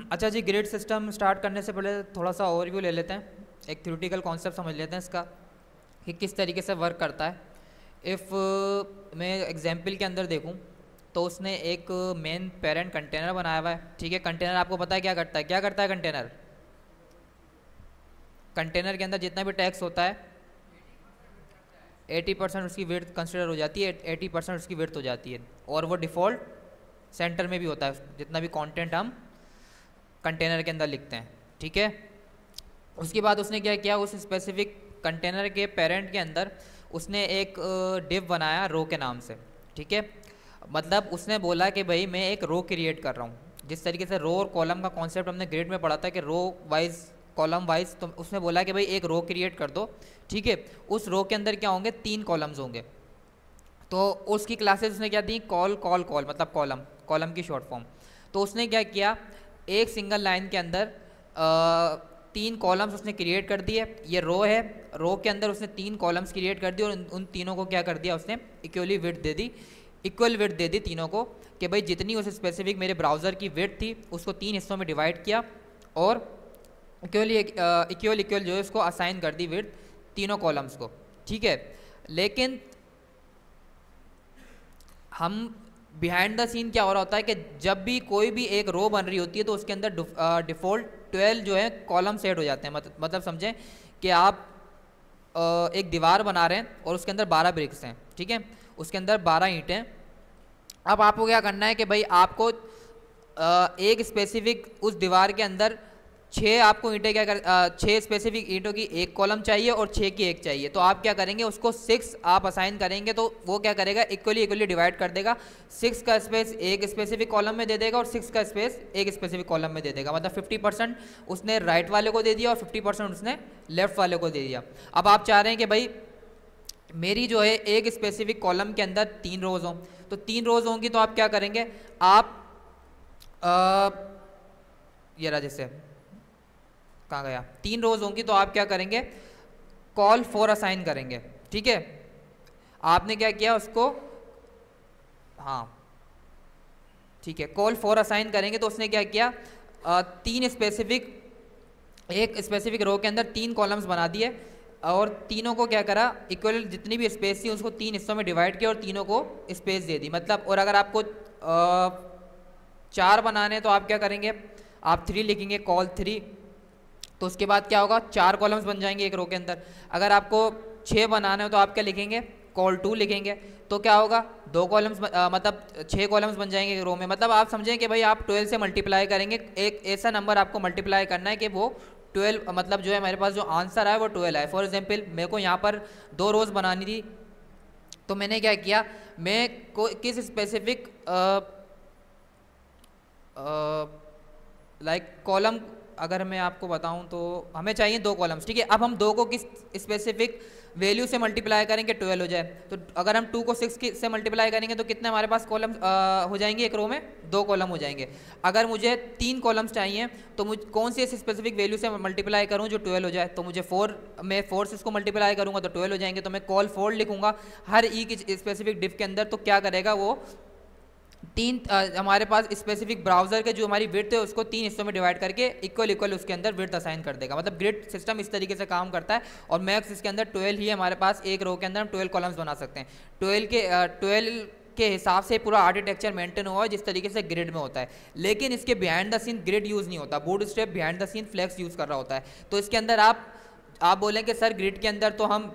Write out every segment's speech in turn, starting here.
अच्छा जी, grid system start करने से पहले थोड़ा सा ओवरव्यू ले लेते हैं, एक थ्योरेटिकल कॉन्सेप्ट समझ लेते हैं इसका कि किस तरीके से वर्क करता है। इफ़ मैं एग्जाम्पल के अंदर देखूं तो उसने एक मेन पेरेंट कंटेनर बनाया हुआ है। ठीक है, कंटेनर आपको पता है क्या करता है? क्या करता है कंटेनर? कंटेनर के अंदर जितना भी टैक्स होता है 80% उसकी विड्थ कंसिडर हो जाती है, 80% उसकी विड्थ हो जाती है, और वो डिफ़ॉल्ट सेंटर में भी होता है जितना भी कंटेंट हम कंटेनर के अंदर लिखते हैं। ठीक है, उसके बाद उसने क्या किया, उस स्पेसिफिक कंटेनर के पेरेंट के अंदर उसने एक डिव बनाया रो के नाम से। ठीक है, मतलब उसने बोला कि भाई मैं एक रो क्रिएट कर रहा हूँ। जिस तरीके से रो और कॉलम का कॉन्सेप्ट हमने ग्रेड में पढ़ा था कि रो वाइज कॉलम वाइज, तो उसने बोला कि भाई एक रो क्रिएट कर दो। ठीक है, उस रो के अंदर क्या होंगे? 3 कॉलम्स होंगे। तो उसकी क्लासेस उसने क्या दी? कॉल कॉल कॉल, मतलब कॉलम, कॉलम की शॉर्ट फॉर्म। तो उसने क्या किया, एक सिंगल लाइन के अंदर 3 कॉलम्स उसने क्रिएट कर दिए। ये रो है, रो के अंदर उसने 3 कॉलम्स क्रिएट कर दिए और उन तीनों को क्या कर दिया उसने? इक्वली विड्थ दे दी, इक्वल विड्थ दे दी तीनों को, कि भाई जितनी उस स्पेसिफिक मेरे ब्राउज़र की विड्थ थी उसको 3 हिस्सों में डिवाइड किया और इक्वल इक्वल जो है उसको असाइन कर दी विड्थ तीनों कॉलम्स को। ठीक है, लेकिन हम बिहाइंड द सीन क्या हो रहा होता है कि जब भी कोई भी एक रो बन रही होती है तो उसके अंदर डिफ़ॉल्ट 12 जो है कॉलम सेट हो जाते हैं। मतलब समझें कि आप एक दीवार बना रहे हैं और उसके अंदर 12 ब्रिक्स हैं। ठीक है, उसके अंदर 12 ईंटें। अब आपको क्या करना है कि भाई आपको एक स्पेसिफिक उस दीवार के अंदर 6 आपको ईंटें 6 स्पेसिफिक ईंटों की एक कॉलम चाहिए और 6 की एक चाहिए। तो आप क्या करेंगे, उसको 6 आप असाइन करेंगे तो वो क्या करेगा, इक्वली इक्वली डिवाइड कर देगा। 6 का स्पेस एक स्पेसिफिक कॉलम में दे देगा और 6 का स्पेस एक स्पेसिफिक कॉलम में दे देगा। मतलब 50% उसने राइट वाले को दे दिया और 50% उसने लेफ्ट वाले को दे दिया। अब आप चाह रहे हैं कि भाई मेरी जो है एक स्पेसिफिक कॉलम के अंदर 3 रोज हों, तो 3 रोज होंगी तो आप क्या करेंगे, आप ये रहा, जैसे कहाँ गया, 3 रोज होंगी तो आप क्या करेंगे, कॉल फॉर असाइन करेंगे। ठीक है, आपने क्या किया उसको, हाँ ठीक है, कॉल फॉर असाइन करेंगे तो उसने क्या किया, 3 स्पेसिफिक, एक स्पेसिफिक रो के अंदर 3 कॉलम्स बना दिए और तीनों को क्या करा, इक्वल जितनी भी स्पेस थी उसको 3 हिस्सों में डिवाइड किया और तीनों को स्पेस दे दी। मतलब और अगर आपको 4 बनाने तो आप क्या करेंगे, आप 3 लिखेंगे, कॉल 3, तो उसके बाद क्या होगा, 4 कॉलम्स बन जाएंगे एक रो के अंदर। अगर आपको 6 बनाने हो तो आप क्या लिखेंगे, कॉल 2 लिखेंगे, तो क्या होगा, 2 कॉलम्स मतलब 6 कॉलम्स बन जाएंगे एक रो में। मतलब आप समझें कि भाई आप 12 से मल्टीप्लाई करेंगे, एक ऐसा नंबर आपको मल्टीप्लाई करना है कि वो 12, मतलब जो है मेरे पास जो आंसर आए वो 12 आए। फॉर एग्जाम्पल मेरे को यहाँ पर 2 रोज बनानी थी, तो मैंने क्या किया, मैं किस स्पेसिफिक कॉलम, अगर मैं आपको बताऊं तो हमें चाहिए 2 कॉलम्स। ठीक है, अब हम 2 को किस स्पेसिफिक वैल्यू से मल्टीप्लाई करेंगे, 12 हो जाए। तो अगर हम 2 को 6 से मल्टीप्लाई करेंगे तो कितने हमारे पास कॉलम हो जाएंगे एक रो में, 2 कॉलम हो जाएंगे। अगर मुझे 3 कॉलम्स चाहिए तो मुझे कौन सी ऐसी स्पेसिफिक वैल्यू से मल्टीप्लाई करूं जो 12 हो जाए, तो मुझे 4, मैं 4 से इसको मल्टीप्लाई करूंगा तो 12 हो जाएंगे। तो मैं कॉल 4 लिखूंगा हर ई की स्पेसिफिक डिफ के अंदर, तो क्या करेगा वो 3 हमारे पास स्पेसिफिक ब्राउजर के जो हमारी विड्थ है उसको 3 हिस्सों में डिवाइड करके इक्वल इक्वल उसके अंदर विड्थ असाइन कर देगा। मतलब ग्रिड सिस्टम इस तरीके से काम करता है और मैक्स इसके अंदर 12 ही हमारे पास, एक रो के अंदर हम 12 कॉलम्स बना सकते हैं। 12 के हिसाब से पूरा आर्किटेक्चर मेंटेन हुआ है जिस तरीके से ग्रिड में होता है। लेकिन इसके behind the scene grid use नहीं होता, Bootstrap behind the scene flex use कर रहा होता है। तो इसके अंदर आप बोलें कि सर ग्रिड के अंदर तो हम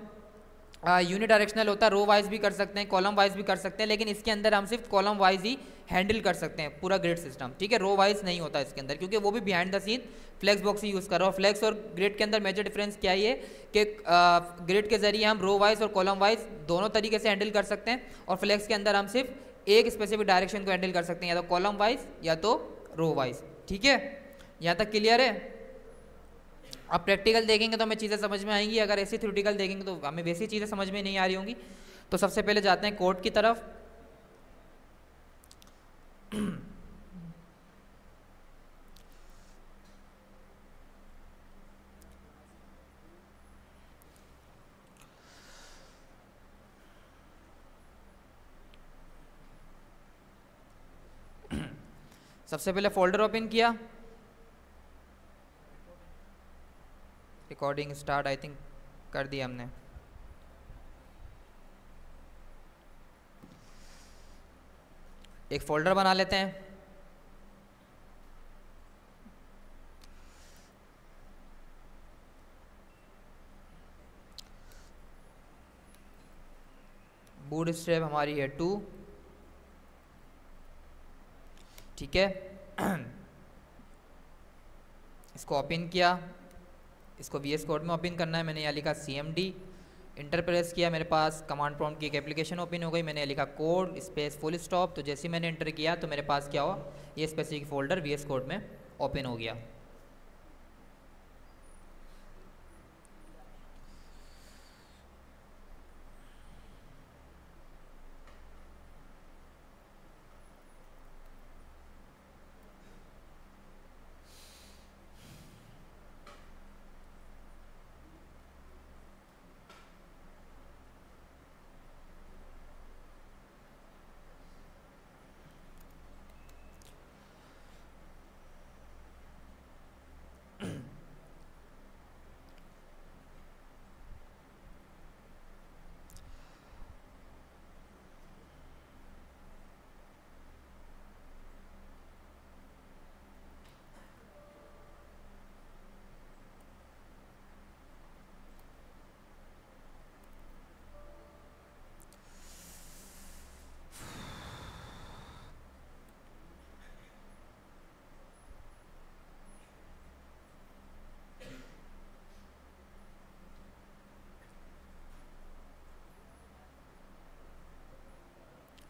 यूनिडायरेक्शनल होता है, रो वाइज भी कर सकते हैं, कॉलम वाइज भी कर सकते हैं, लेकिन इसके अंदर हम सिर्फ कॉलम वाइज ही हैंडल कर सकते हैं पूरा ग्रिड सिस्टम। ठीक है, रो वाइज नहीं होता इसके अंदर, क्योंकि वो भी behind the scene flex box ही यूज़ कर रहा हूँ। फ्लेक्स और ग्रिड के अंदर मेजर डिफरेंस क्या है कि ग्रिड के जरिए हम रो वाइज और कॉलम वाइज दोनों तरीके से हैंडल कर सकते हैं, और फ्लेक्स के अंदर हम सिर्फ एक स्पेसिफिक डायरेक्शन को हैंडल कर सकते हैं, या तो कॉलम वाइज या तो रो वाइज। ठीक है, यहाँ तक क्लियर है? अब प्रैक्टिकल देखेंगे तो हमें चीज़ें समझ में आएंगी, अगर ऐसी थ्योरेटिकल देखेंगे तो हमें वैसी चीज़ें समझ में नहीं आ रही होंगी। तो सबसे पहले जाते हैं कोड की तरफ। सबसे पहले फोल्डर ओपन किया, रिकॉर्डिंग स्टार्ट आई थिंक कर दी हमने। एक फोल्डर बना लेते हैं। बूटस्ट्रैप हमारी है 2, ठीक है। इसको ओपन किया, इसको VS कोड में ओपन करना है। मैंने यहाँ लिखा CMD, इंटर प्रेस किया, मेरे पास कमांड प्रॉम्प्ट की एक एप्लीकेशन ओपन हो गई। मैंने लिखा कोड स्पेस फुल स्टॉप, तो जैसे ही मैंने इंटर किया तो मेरे पास क्या हुआ, ये स्पेसिफिक फोल्डर VS कोड में ओपन हो गया।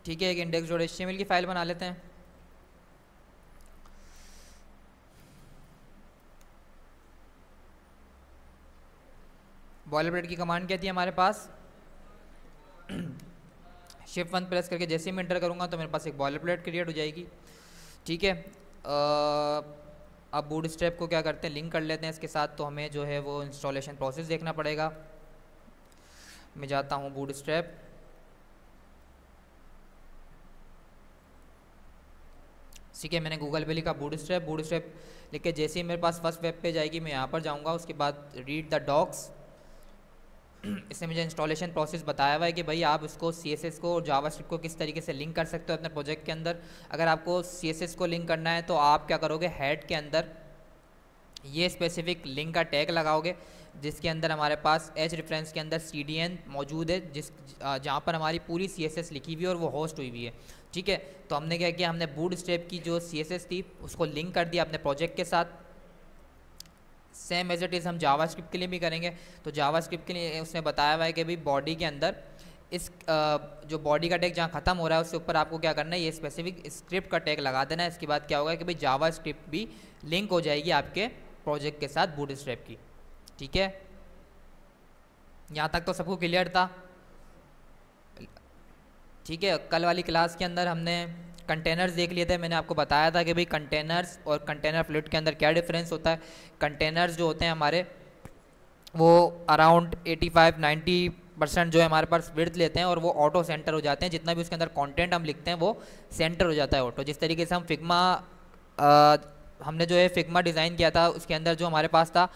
ठीक है, एक index.html की फाइल बना लेते हैं। बॉयलरप्लेट की कमांड क्या थी हमारे पास, शिफ्ट 1 प्रेस करके जैसे ही मैं इंटर करूँगा तो मेरे पास एक बॉयलरप्लेट क्रिएट हो जाएगी, ठीक है। अब बूटस्ट्रैप को क्या करते हैं, लिंक कर लेते हैं इसके साथ। तो हमें जो है वो इंस्टॉलेशन प्रोसेस देखना पड़ेगा। मैं जाता हूँ बूटस्ट्रैप, ठीक है। मैंने गूगल पे लिखा बूटस्ट्रैप, बूटस्ट्रैप लिख के जैसे ही मेरे पास फर्स्ट वेब पेज आएगी मैं यहाँ पर जाऊँगा। उसके बाद रीड द डॉक्स, इसने मुझे इंस्टॉलेशन प्रोसेस बताया हुआ है कि भाई आप इसको CSS को और जावास्क्रिप्ट को किस तरीके से लिंक कर सकते हो अपने प्रोजेक्ट के अंदर। अगर आपको CSS को लिंक करना है तो आप क्या करोगे, हेड के अंदर ये स्पेसिफिक लिंक का टैग लगाओगे, जिसके अंदर हमारे पास एच रेफरेंस के अंदर CDN मौजूद है, जहाँ पर हमारी पूरी CSS लिखी हुई है और वो होस्ट हुई हुई है, ठीक है। तो हमने क्या किया, हमने बूटस्ट्रैप की जो CSS थी उसको लिंक कर दिया अपने प्रोजेक्ट के साथ। सेम एज इट इज़ हम जावास्क्रिप्ट के लिए भी करेंगे। तो जावास्क्रिप्ट के लिए उसने बताया हुआ है कि भाई बॉडी के अंदर इस जो बॉडी का टैग जहाँ ख़त्म हो रहा है उसके ऊपर आपको क्या करना है, ये स्पेसिफिक स्क्रिप्ट का टैग लगा देना है। इसके बाद क्या होगा कि भाई जावास्क्रिप्ट भी लिंक हो जाएगी आपके प्रोजेक्ट के साथ बूटस्ट्रैप की, ठीक है। यहाँ तक तो सबको क्लियर था, ठीक है। कल वाली क्लास के अंदर हमने कंटेनर्स देख लिए थे। मैंने आपको बताया था कि भाई कंटेनर्स और कंटेनर फ्लूइड के अंदर क्या डिफरेंस होता है। कंटेनर्स जो होते हैं हमारे वो अराउंड 85-90% जो है हमारे पास विड्थ लेते हैं और वो ऑटो सेंटर हो जाते हैं। जितना भी उसके अंदर कंटेंट हम लिखते हैं वो सेंटर हो जाता है ऑटो। जिस तरीके से हम फिग्मा हमने जो है फिग्मा डिज़ाइन किया था उसके अंदर जो हमारे पास था,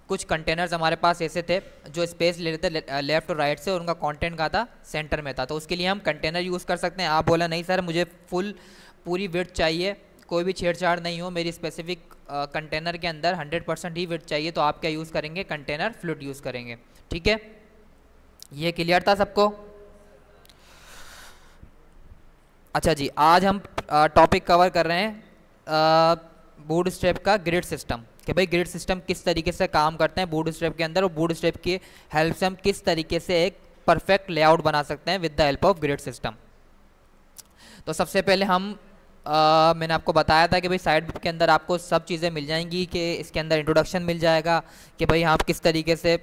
कुछ कंटेनर्स हमारे पास ऐसे थे जो स्पेस ले लेते लेफ्ट और राइट से और उनका कंटेंट का था सेंटर में था। तो उसके लिए हम कंटेनर यूज़ कर सकते हैं। आप बोला नहीं सर मुझे पूरी विड्थ चाहिए, कोई भी छेड़छाड़ नहीं हो, मेरी स्पेसिफिक कंटेनर के अंदर 100% ही विड्थ चाहिए, तो आप क्या यूज़ करेंगे, कंटेनर फ्लूइड यूज़ करेंगे, ठीक है। ये क्लियर था सबको? अच्छा जी, आज हम टॉपिक कवर कर रहे हैं बूटस्ट्रैप का ग्रिड सिस्टम, कि भाई ग्रिड सिस्टम किस तरीके से काम करते हैं बूटस्ट्रैप के अंदर और बूटस्ट्रैप की हेल्प से हम किस तरीके से एक परफेक्ट लेआउट बना सकते हैं with the help of grid system. तो सबसे पहले हम मैंने आपको बताया था कि भाई साइड के अंदर आपको सब चीज़ें मिल जाएंगी, कि इसके अंदर इंट्रोडक्शन मिल जाएगा कि भाई आप किस तरीके से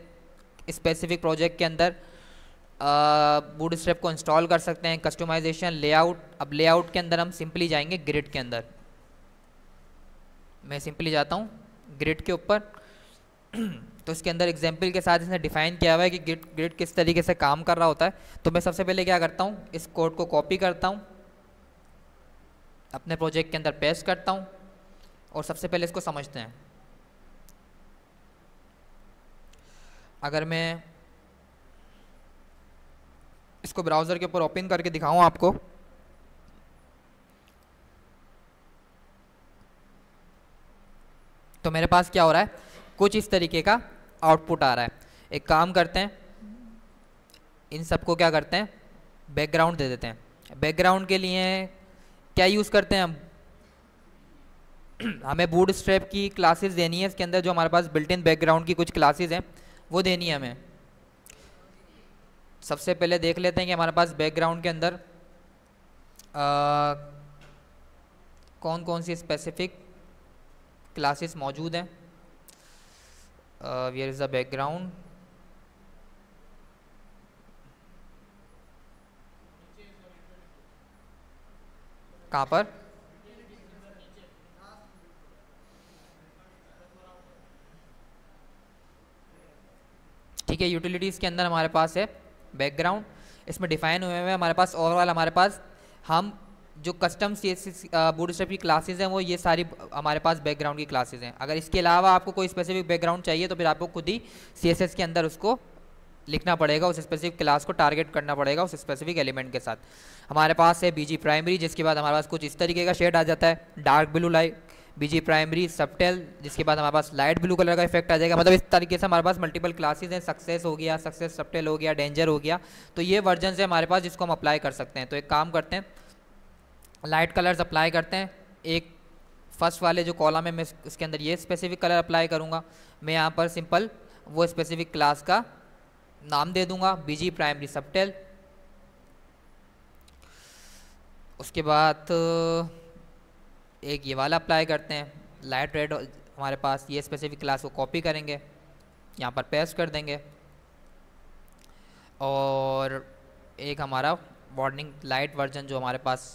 स्पेसिफिक प्रोजेक्ट के अंदर बूटस्ट्रैप को इंस्टॉल कर सकते हैं, कस्टमाइजेशन, लेआउट। अब लेआउट के अंदर हम सिंपली जाएंगे ग्रिड के अंदर। मैं सिंपली जाता हूँ ग्रिड के ऊपर। तो इसके अंदर एग्जाम्पल के साथ इसने डिफाइन किया हुआ है कि ग्रिड किस तरीके से काम कर रहा होता है। तो मैं सबसे पहले क्या करता हूँ, इस कोड को कॉपी करता हूँ, अपने प्रोजेक्ट के अंदर पेस्ट करता हूँ और सबसे पहले इसको समझते हैं। अगर मैं इसको ब्राउज़र के ऊपर ओपन करके दिखाऊं आपको, तो मेरे पास क्या हो रहा है, कुछ इस तरीके का आउटपुट आ रहा है। एक काम करते हैं, इन सबको क्या करते हैं, बैकग्राउंड दे देते हैं। बैकग्राउंड के लिए क्या यूज़ करते हैं हम, हमें बूटस्ट्रैप की क्लासेस देनी है, इसके अंदर जो हमारे पास बिल्ट इन बैकग्राउंड की कुछ क्लासेस हैं वो देनी है हमें। सबसे पहले देख लेते हैं कि हमारे पास बैकग्राउंड के अंदर कौन कौन सी स्पेसिफिक क्लासेस मौजूद हैं। वेयर इज़ द बैकग्राउंड, कहाँ पर, ठीक है, यूटिलिटीज़ के अंदर हमारे पास है बैकग्राउंड, इसमें डिफाइन हुए हुए हमारे पास ओवरऑल हमारे पास हम जो कस्टम CSS बूटस्ट्रैप की क्लासेस हैं वो ये सारी हमारे पास बैकग्राउंड की क्लासेस हैं। अगर इसके अलावा आपको कोई स्पेसिफिक बैकग्राउंड चाहिए तो फिर आपको खुद ही CSS के अंदर उसको लिखना पड़ेगा, उस स्पेसिफिक क्लास को टारगेट करना पड़ेगा उस स्पेसिफिक एलिमेंट के साथ। हमारे पास है BG प्राइमरी, जिसके बाद हमारे पास कुछ इस तरीके का शेड आ जाता है, dark blue light BG primary subtle, जिसके बाद हमारे पास लाइट ब्लू कलर का इफेक्ट आ जाएगा। मतलब इस तरीके से हमारे पास मल्टीपल क्लासेस हैं, सक्सेस हो गया, सक्सेस सबटेल हो गया, डेंजर हो गया। तो ये वर्जन है हमारे पास जिसको हम अप्लाई कर सकते हैं। तो एक काम करते हैं, लाइट कलर्स अप्लाई करते हैं। एक फर्स्ट वाले जो कॉलम है मैं इसके अंदर ये स्पेसिफिक कलर अप्लाई करूँगा। मैं यहाँ पर सिंपल वो स्पेसिफिक क्लास का नाम दे दूंगा BG प्राइमरी सबटेल। उसके बाद एक ये वाला अप्लाई करते हैं, लाइट रेड, हमारे पास ये स्पेसिफिक क्लास को कॉपी करेंगे, यहाँ पर पेस्ट कर देंगे, और एक हमारा वार्निंग लाइट वर्जन जो हमारे पास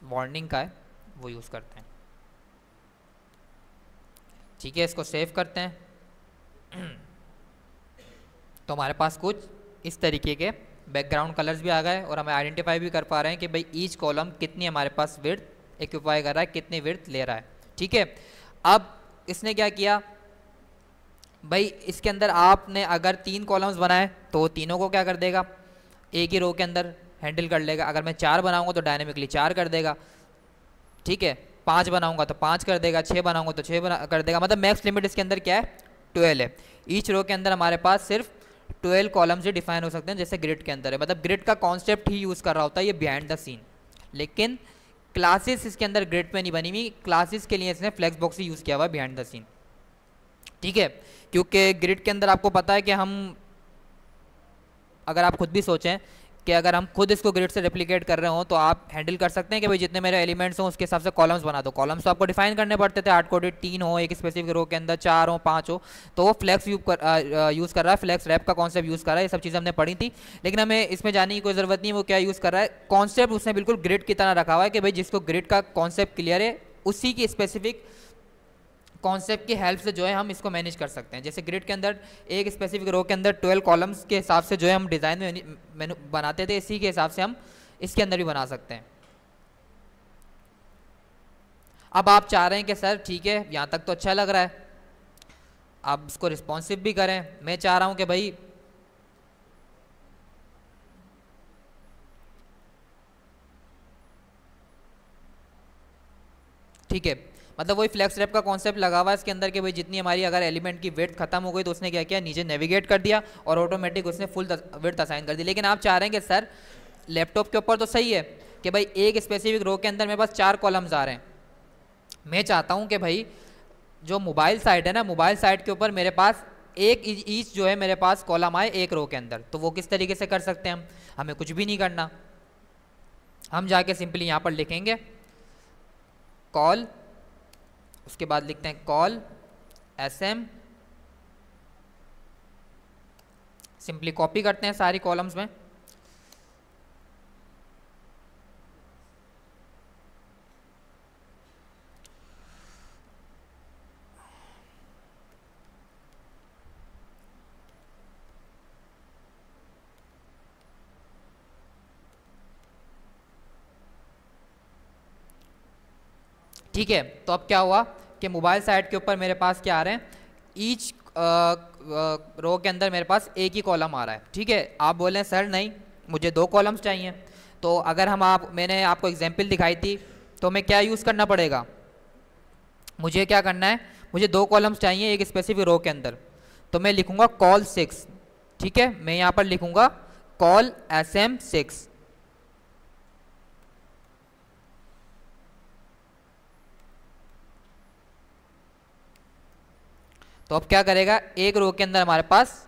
वार्निंग का है वो यूज़ करते हैं। ठीक है, इसको सेव करते हैं। तो हमारे पास कुछ इस तरीके के बैकग्राउंड कलर्स भी आ गए और हमें आइडेंटिफाई भी कर पा रहे हैं कि भाई ईच कॉलम कितनी हमारे पास विड्थ एक्यूपाई कर रहा है, कितनी विड्थ ले रहा है। ठीक है, अब इसने क्या किया भाई, इसके अंदर आपने अगर 3 कॉलम्स बनाए तो तीनों को क्या कर देगा, एक ही रो के अंदर हैंडल कर लेगा। अगर मैं 4 बनाऊंगा तो डायनेमिकली 4 कर देगा। ठीक है, 5 बनाऊंगा तो 5 कर देगा, 6 बनाऊंगा तो 6 कर देगा। मतलब मैक्स लिमिट इसके अंदर क्या है, 12 है। ईच रो के अंदर हमारे पास सिर्फ 12 कॉलम से डिफाइन हो सकते हैं, जैसे ग्रिड के अंदर है। मतलब ग्रिड का कॉन्सेप्ट ही यूज़ कर रहा होता है ये बिहाइंड द सीन, लेकिन क्लासेस इसके अंदर ग्रिड पे नहीं बनी हुई, क्लासेस के लिए इसने फ्लेक्स बॉक्स ही यूज़ किया हुआ है बिहाइंड द सीन। ठीक है, क्योंकि ग्रिड के अंदर आपको पता है कि हम, अगर आप खुद भी सोचें कि अगर हम खुद इसको ग्रिड से रेप्लिकेट कर रहे हो तो आप हैंडल कर सकते हैं कि भाई जितने मेरे एलिमेंट्स हों उसके हिसाब से कॉलम्स बना दो। कॉलम्स तो आपको डिफाइन करने पड़ते थे, हार्ड कोडेड 3 हो एक स्पेसिफिक रो के अंदर, 4 हो 5 हो, तो वो फ्लेक्स यूज़ कर रहा है, फ्लेक्स रैप का कॉन्सेप्ट यूज़ कर रहा है। ये सब चीज़ें हमने पढ़ी थी, लेकिन हमें इसमें जाने की कोई ज़रूरत नहीं है वो क्या यूज़ कर रहा है। कॉन्सेप्ट उसने बिल्कुल ग्रिड की तरह रखा हुआ है कि भाई जिसको ग्रिड का कॉन्सेप्ट क्लियर है उसी की स्पेसिफिक कॉन्सेप्ट की हेल्प से जो है हम इसको मैनेज कर सकते हैं। जैसे ग्रिड के अंदर एक स्पेसिफिक रो के अंदर 12 कॉलम्स के हिसाब से जो है हम डिज़ाइन में बनाते थे, इसी के हिसाब से हम इसके अंदर भी बना सकते हैं। अब आप चाह रहे हैं कि सर ठीक है यहाँ तक तो अच्छा लग रहा है, आप इसको रिस्पॉन्सिव भी करें। मैं चाह रहा हूँ कि भाई ठीक है, मतलब वही फ्लेक्स रैप का कॉन्सेप्ट लगा हुआ है इसके अंदर कि भाई जितनी हमारी अगर एलिमेंट की विड्थ खत्म हो गई तो उसने क्या किया, नीचे नेविगेट कर दिया और ऑटोमेटिक उसने फुल विड्थ असाइन कर दी। लेकिन आप चाह रहे हैं कि सर लैपटॉप के ऊपर तो सही है कि भाई एक स्पेसिफिक रो के अंदर मेरे पास 4 कॉलम्स आ रहे हैं, मैं चाहता हूँ कि भाई जो मोबाइल साइट है ना, मोबाइल साइट के ऊपर मेरे पास एक ईच जो है मेरे पास कॉलम आए एक रो के अंदर। तो वो किस तरीके से कर सकते हैं हमें कुछ भी नहीं करना, हम जाके सिंपली यहाँ पर लिखेंगे कॉल, उसके बाद लिखते हैं कॉल SM, सिंपली कॉपी करते हैं सारी कॉलम्स में, ठीक है। तो अब क्या हुआ कि मोबाइल साइट के ऊपर मेरे पास क्या आ रहे हैं, ईच रो के अंदर मेरे पास एक ही कॉलम आ रहा है, ठीक है। आप बोले सर नहीं मुझे दो कॉलम्स चाहिए, तो अगर मैंने आपको एग्जांपल दिखाई थी, तो मैं क्या यूज़ करना पड़ेगा, मुझे क्या करना है, मुझे दो कॉलम्स चाहिए एक स्पेसिफिक रो के अंदर, तो मैं लिखूंगा कॉल 6, ठीक है। मैं यहाँ पर लिखूंगा कॉल SM6। तो अब क्या करेगा, एक रो के अंदर हमारे पास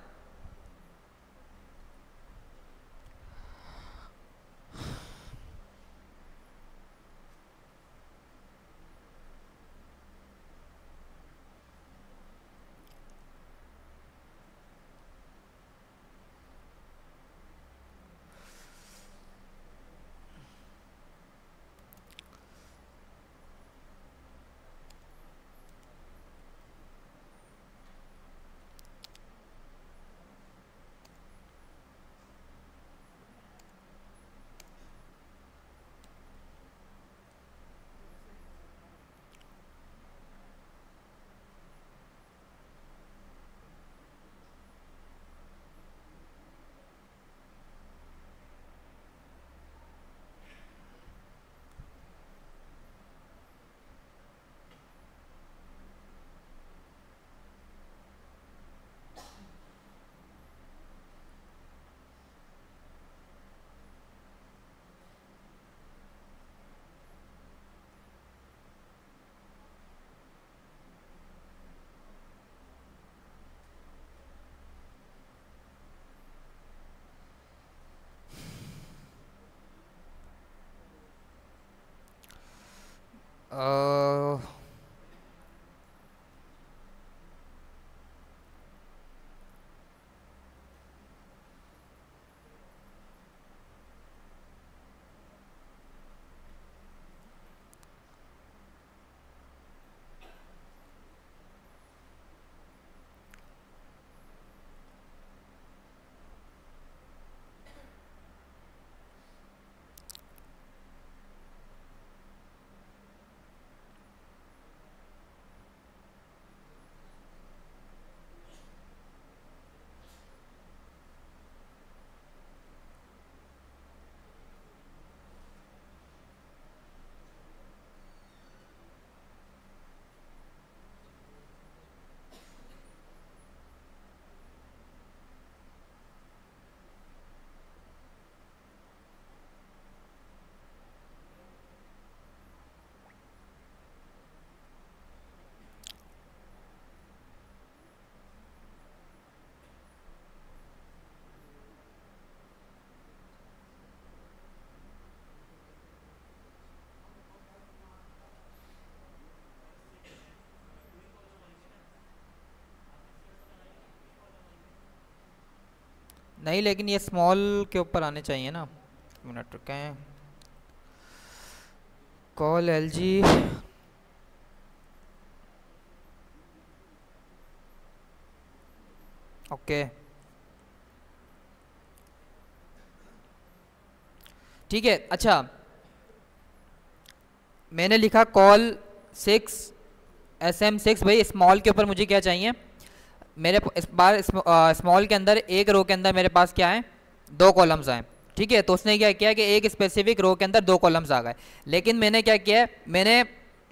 अ, नहीं, लेकिन ये स्मॉल के ऊपर आने चाहिए ना। मिनट रुकें, कॉल LG, ओके ठीक है। अच्छा, मैंने लिखा कॉल 6 SM6, भाई स्मॉल के ऊपर मुझे क्या चाहिए, मेरे इस बार स्मॉल के अंदर एक रो के अंदर मेरे पास क्या है, दो कॉलम्स आए, ठीक है। तो उसने क्या किया कि एक स्पेसिफिक रो के अंदर दो कॉलम्स आ गए, लेकिन मैंने क्या किया, मैंने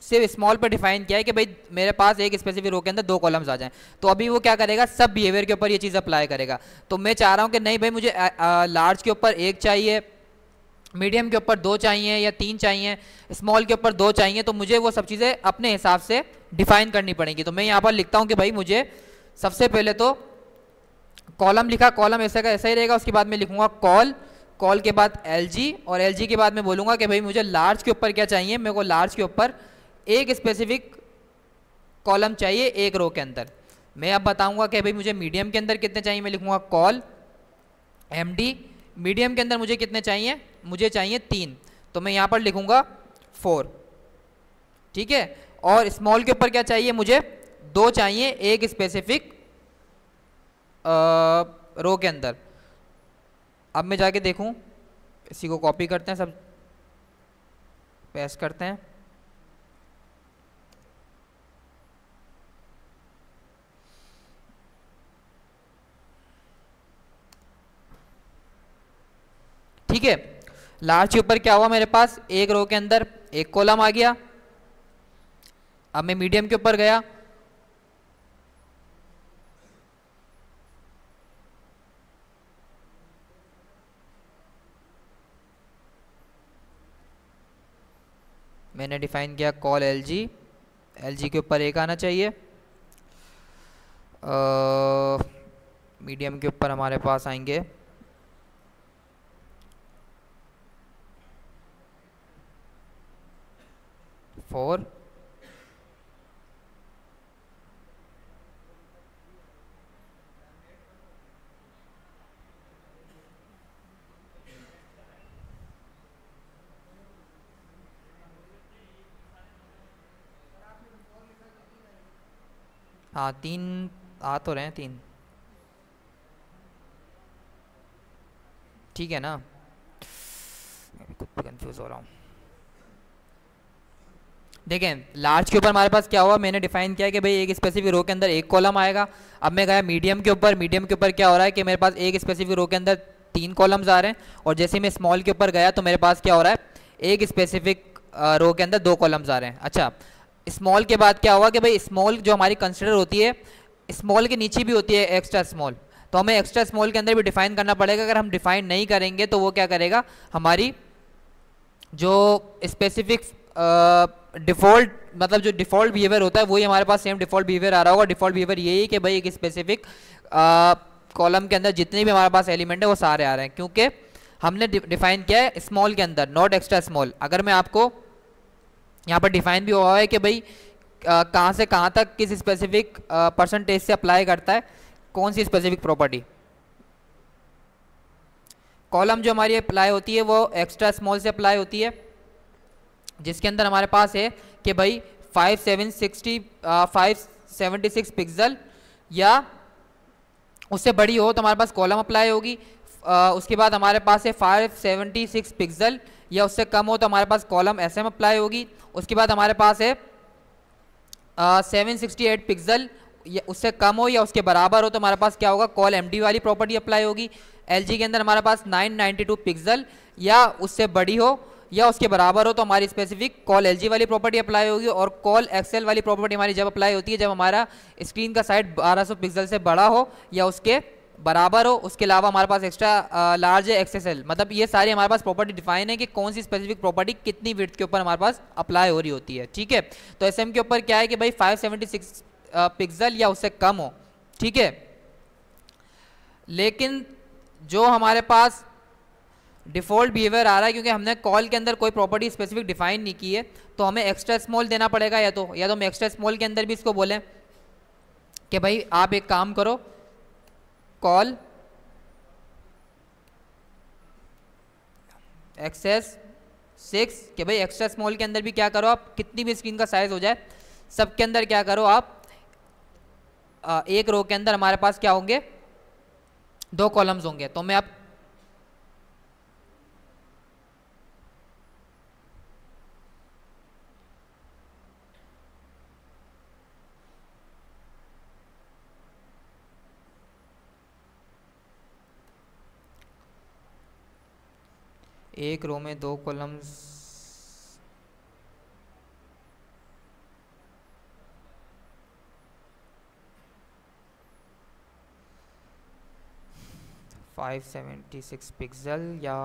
सिर्फ स्मॉल पर डिफाइन किया है कि भाई मेरे पास एक स्पेसिफिक रो के अंदर दो कॉलम्स आ जाएं। तो अभी वो क्या करेगा, सब बिहेवियर के ऊपर ये चीज़ अप्लाई करेगा। तो मैं चाह रहा हूँ कि नहीं भाई, मुझे लार्ज के ऊपर एक चाहिए, मीडियम के ऊपर दो चाहिए या तीन चाहिए, स्मॉल के ऊपर दो चाहिए, तो मुझे वो सब चीज़ें अपने हिसाब से डिफाइन करनी पड़ेंगी। तो मैं यहाँ पर लिखता हूँ कि भाई मुझे सबसे पहले तो कॉलम लिखा, कॉलम ऐसा का ऐसा ही रहेगा, उसके बाद मैं लिखूंगा कॉल, कॉल के बाद LG, और LG के बाद मैं बोलूँगा कि भाई मुझे लार्ज के ऊपर क्या चाहिए, मेरे को लार्ज के ऊपर एक स्पेसिफिक कॉलम चाहिए एक रो के अंदर। मैं अब बताऊंगा कि भाई मुझे मीडियम के अंदर कितने चाहिए, मैं लिखूंगा कॉल MD, मीडियम के अंदर मुझे कितने चाहिए, मुझे चाहिए 3, तो मैं यहाँ पर लिखूंगा 4, ठीक है। और स्मॉल के ऊपर क्या चाहिए, मुझे 2 चाहिए एक स्पेसिफिक रो के अंदर। अब मैं जाके देखूं, इसी को कॉपी करते हैं, सब पेस्ट करते हैं, ठीक है। लार्ज के ऊपर क्या हुआ, मेरे पास एक रो के अंदर एक कॉलम आ गया। अब मैं मीडियम के ऊपर गया, मैंने डिफाइन किया call L G, L G के ऊपर एक आना चाहिए। मीडियम के ऊपर हमारे पास आएंगे 4। हाँ 3 आ तो रहे हैं, 3 ठीक है ना। मैं खुद भी कंफ्यूज हो रहा हूँ। देखें लार्ज के ऊपर हमारे पास क्या हुआ, मैंने डिफाइन किया कि भाई एक स्पेसिफिक रो के अंदर एक कॉलम आएगा। अब मैं गया मीडियम के ऊपर, मीडियम के ऊपर क्या हो रहा है कि मेरे पास एक स्पेसिफिक रो के अंदर 3 कॉलम्स आ रहे हैं। और जैसे मैं स्मॉल के ऊपर गया तो मेरे पास क्या हो रहा है, एक स्पेसिफिक रो के अंदर 2 कॉलम्स आ रहे हैं। अच्छा, स्मॉल के बाद क्या हुआ कि भाई स्मॉल जो हमारी कंसिडर होती है, स्मॉल के नीचे भी होती है एक्स्ट्रा स्मॉल, तो हमें एक्स्ट्रा स्मॉल के अंदर भी डिफाइन करना पड़ेगा। अगर हम डिफाइन नहीं करेंगे तो वो क्या करेगा, हमारी जो स्पेसिफिक डिफ़ॉल्ट मतलब जो डिफ़ॉल्ट बिहेवियर होता है वही हमारे पास सेम डिफ़ॉल्ट बिहेवियर आ रहा होगा। डिफ़ॉल्ट बिहेवियर यही है कि भाई एक स्पेसिफिक कॉलम के अंदर जितने भी हमारे पास एलिमेंट है वो सारे आ रहे हैं, क्योंकि हमने डिफाइन किया है स्मॉल के अंदर, नॉट एक्स्ट्रा स्मॉल। अगर मैं आपको यहाँ पर डिफाइन भी हुआ है कि भाई कहाँ से कहाँ तक किस स्पेसिफिक परसेंटेज से अप्लाई करता है कौन सी स्पेसिफिक प्रॉपर्टी। कॉलम जो हमारी अप्लाई होती है वो एक्स्ट्रा स्मॉल से अप्लाई होती है, जिसके अंदर हमारे पास है कि भाई 576 पिक्सल या उससे बड़ी हो तो हमारे पास कॉलम अप्लाई होगी। उसके बाद हमारे पास है 576 पिक्सल या उससे कम हो तो हमारे पास कॉलम एस एम अप्लाई होगी। उसके बाद हमारे पास है 768 पिक्सल या उससे कम हो या उसके बराबर हो तो हमारे पास क्या होगा, कॉल एमडी वाली प्रॉपर्टी अप्लाई होगी। एलजी के अंदर हमारे पास 992 पिक्सल या उससे बड़ी हो या उसके बराबर हो तो हमारी स्पेसिफिक कॉल एलजी वाली प्रॉपर्टी अप्लाई होगी। और कॉल एक्सएल वाली प्रॉपर्टी हमारी जब अप्लाई होती है जब हमारा स्क्रीन का साइज 1200 पिक्सल से बड़ा हो या उसके बराबर हो। उसके अलावा हमारे पास एक्स्ट्रा लार्ज है एक्सएसएल, मतलब ये सारी हमारे पास प्रॉपर्टी डिफाइन है कि कौन सी स्पेसिफिक प्रॉपर्टी कितनी विड्थ के ऊपर हमारे पास अप्लाई हो रही होती है। ठीक है, तो एसएम के ऊपर क्या है कि भाई 576 पिक्सल या उससे कम हो। ठीक है, लेकिन जो हमारे पास डिफ़ॉल्ट बिहेवियर आ रहा है क्योंकि हमने कॉल के अंदर कोई प्रॉपर्टी स्पेसिफिक डिफाइन नहीं की है तो हमें एक्स्ट्रा स्मॉल देना पड़ेगा। या तो हम एक्स्ट्रा स्मॉल के अंदर भी इसको बोलें कि भाई आप एक काम करो, कॉल एक्सेस 6 कि भाई एक्स्ट्रा स्मॉल के अंदर भी क्या करो, आप कितनी भी स्क्रीन का साइज हो जाए सबके अंदर क्या करो आप एक रो के अंदर हमारे पास क्या होंगे, 2 कॉलम्स होंगे। तो मैं आप एक रो में 2 कॉलम्स फाइव 76 पिक्सल या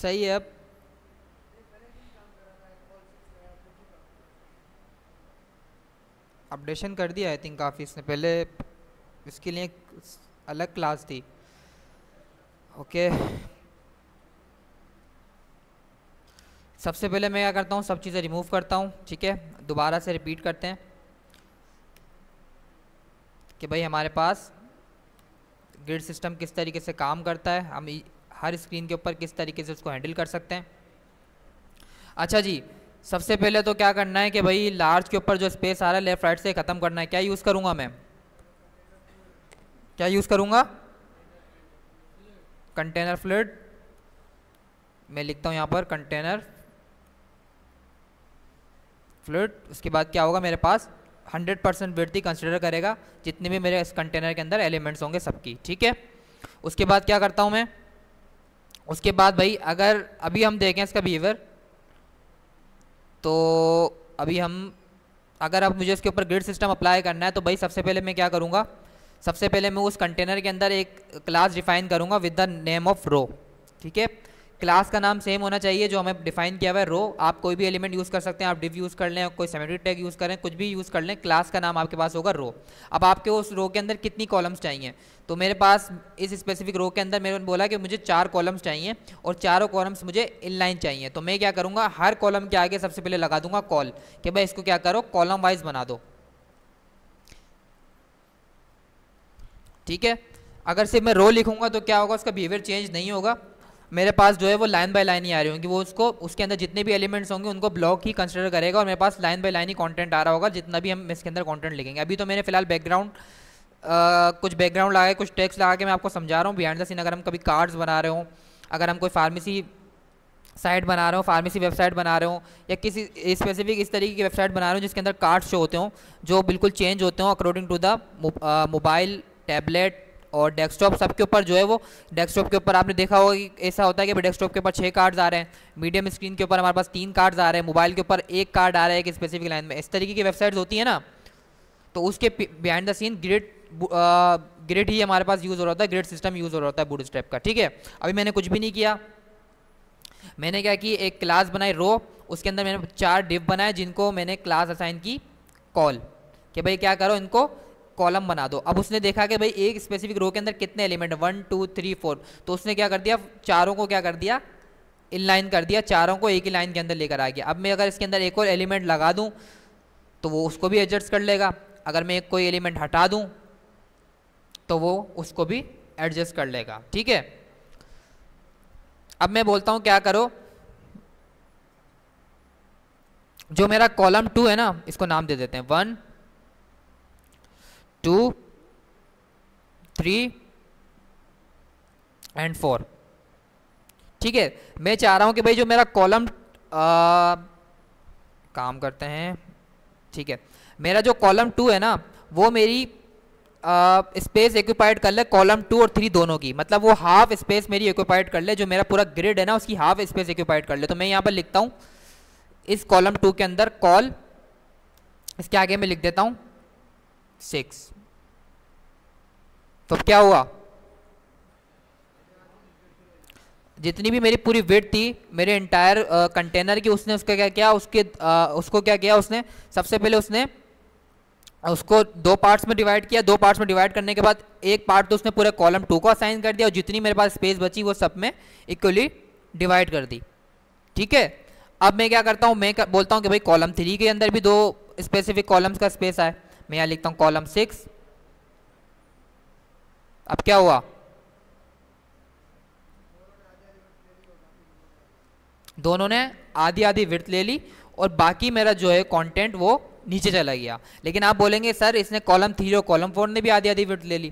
सही है। अब अपडेशन कर दिया आई थिंक काफ़ी इसने, पहले इसके लिए एक अलग क्लास थी। ओके, सबसे पहले मैं क्या करता हूँ, सब चीज़ें रिमूव करता हूँ। ठीक है, दोबारा से रिपीट करते हैं कि भाई हमारे पास ग्रिड सिस्टम किस तरीके से काम करता है, हम हर स्क्रीन के ऊपर किस तरीके से उसको हैंडल कर सकते हैं। अच्छा जी, सबसे पहले तो क्या करना है कि भाई लार्ज के ऊपर जो स्पेस आ रहा है लेफ्ट राइट से ख़त्म करना है। क्या यूज़ करूँगा मैं, क्या यूज़ करूँगा? Container fluid. मैं लिखता हूँ यहाँ पर कंटेनर फ्लूइड। उसके बाद क्या होगा, मेरे पास 100% विड्थ ही कंसिडर करेगा जितने भी मेरे इस कंटेनर के अंदर एलिमेंट्स होंगे सबकी। ठीक है, उसके बाद क्या करता हूँ मैं, उसके बाद भाई अगर अभी हम देखें इसका बिहेवियर, तो अभी हम अगर अब मुझे इसके ऊपर ग्रिड सिस्टम अप्लाई करना है तो भाई सबसे पहले मैं क्या करूँगा, सबसे पहले मैं उस कंटेनर के अंदर एक क्लास डिफाइन करूँगा विद द नेम ऑफ रो। ठीक है, क्लास का नाम सेम होना चाहिए जो हमें डिफाइन किया हुआ है, रो। आप कोई भी एलिमेंट यूज़ कर सकते हैं, आप डिव यूज़ कर लें, कोई सिमेट्री टैग यूज़ करें, कुछ भी यूज़ कर लें, क्लास का नाम आपके पास होगा रो। अब आपके उस रो के अंदर कितनी कॉलम्स चाहिए, तो मेरे पास इस स्पेसिफिक रो के अंदर मैंने बोला कि मुझे 4 कॉलम्स चाहिए और चारों कॉलम्स मुझे इनलाइन चाहिए। तो मैं क्या करूँगा, हर कॉलम के आगे सबसे पहले लगा दूंगा कॉल कि भाई इसको क्या करो, कॉलम वाइज बना दो। ठीक है, अगर सिर्फ मैं रो लिखूंगा तो क्या होगा, उसका बिहेवियर चेंज नहीं होगा, मेरे पास जो है वो लाइन बाय लाइन ही आ रही होंगी, वो उसको उसके अंदर जितने भी एलिमेंट्स होंगे उनको ब्लॉक ही कंसिडर करेगा और मेरे पास लाइन बाय लाइन ही कंटेंट आ रहा होगा जितना भी हम इसके अंदर कंटेंट लिखेंगे। अभी तो मैंने फिलहाल बैकग्राउंड कुछ बैकग्राउंड लगा के कुछ टेक्स्ट लगा के मैं आपको समझा रहा हूँ बिहाइंड द सीन। अगर हम कभी कार्ड्स बना रहे हो, अगर हम कोई फार्मेसी साइट बना रहे हो, फार्मेसी वेबसाइट बना रहे हो, या किसी स्पेसिफिक इस तरीके की वेबसाइट बना रहे हो जिसके अंदर कार्ड्स शो होते हो जो बिल्कुल चेंज होते हो according to the mobile, tablet और डेस्कटॉप, सबके ऊपर जो है वो डेस्कटॉप के ऊपर आपने देखा होगा कि ऐसा होता है कि डेस्कटॉप के ऊपर 6 कार्ड्स आ रहे हैं, मीडियम स्क्रीन के ऊपर हमारे पास 3 कार्ड्स आ रहे हैं, मोबाइल के ऊपर 1 कार्ड आ रहा है एक स्पेसिफिक लाइन में। इस तरीके की वेबसाइट्स होती है ना, तो उसके बिहाइंड द सीन ग्रिड ही हमारे पास यूज़ हो रहा होता है, ग्रिड सिस्टम यूज़ हो रहा होता है बूटस्ट्रैप का। ठीक है, अभी मैंने कुछ भी नहीं किया, मैंने क्या की, एक क्लास बनाई रो, उसके अंदर मैंने 4 डिव बनाए जिनको मैंने क्लास असाइन की कॉल कि भाई क्या करो, इनको कॉलम बना दो। अब उसने देखा कि भाई एक स्पेसिफिक रो के अंदर कितने एलिमेंट है, 1 2 3 4, तो उसने क्या कर दिया, चारों को क्या कर दिया, इनलाइन कर दिया, चारों को एक ही लाइन के अंदर लेकर आ गया। अब मैं अगर इसके अंदर एक और एलिमेंट लगा दूं तो वो उसको भी एडजस्ट कर लेगा, अगर मैं एक कोई एलिमेंट हटा दूं तो वो उसको भी एडजस्ट कर लेगा। ठीक है, अब मैं बोलता हूं क्या करो, जो मेरा कॉलम 2 है ना, इसको नाम दे देते हैं 1 2 3 एंड 4। ठीक है, मैं चाह रहा हूं कि भाई जो मेरा कॉलम काम करते हैं, ठीक है, मेरा जो कॉलम 2 है ना वो मेरी स्पेस एक्यूपाइड कर ले कॉलम 2 और 3 दोनों की, मतलब वो हाफ स्पेस मेरी एक्यूपाइड कर ले, जो मेरा पूरा ग्रिड है ना उसकी हाफ स्पेस एक्यूपाइड कर ले। तो मैं यहाँ पर लिखता हूँ इस कॉलम 2 के अंदर कॉल, इसके आगे मैं लिख देता हूँ 6। तो क्या हुआ, जितनी भी मेरी पूरी विड्थ थी मेरे इंटायर कंटेनर की, उसने उसका क्या किया, उसको क्या किया, उसने सबसे पहले उसने उसको 2 पार्ट्स में डिवाइड किया। 2 पार्ट्स में डिवाइड करने के बाद एक पार्ट तो उसने पूरे कॉलम 2 को असाइन कर दिया और जितनी मेरे पास स्पेस बची वो सब में इक्वली डिवाइड कर दी। ठीक है, अब मैं क्या करता हूँ, मैं बोलता हूँ कि भाई कॉलम 3 के अंदर भी 2 स्पेसिफिक कॉलम्स का स्पेस आए, मैं यहाँ लिखता हूँ कॉलम 6। अब क्या हुआ, दोनों ने आधी आधी विड्थ ले ली और बाकी मेरा जो है कंटेंट वो नीचे चला गया। लेकिन आप बोलेंगे सर इसने कॉलम 3 और कॉलम 4 ने भी आधी आधी विड्थ ले ली।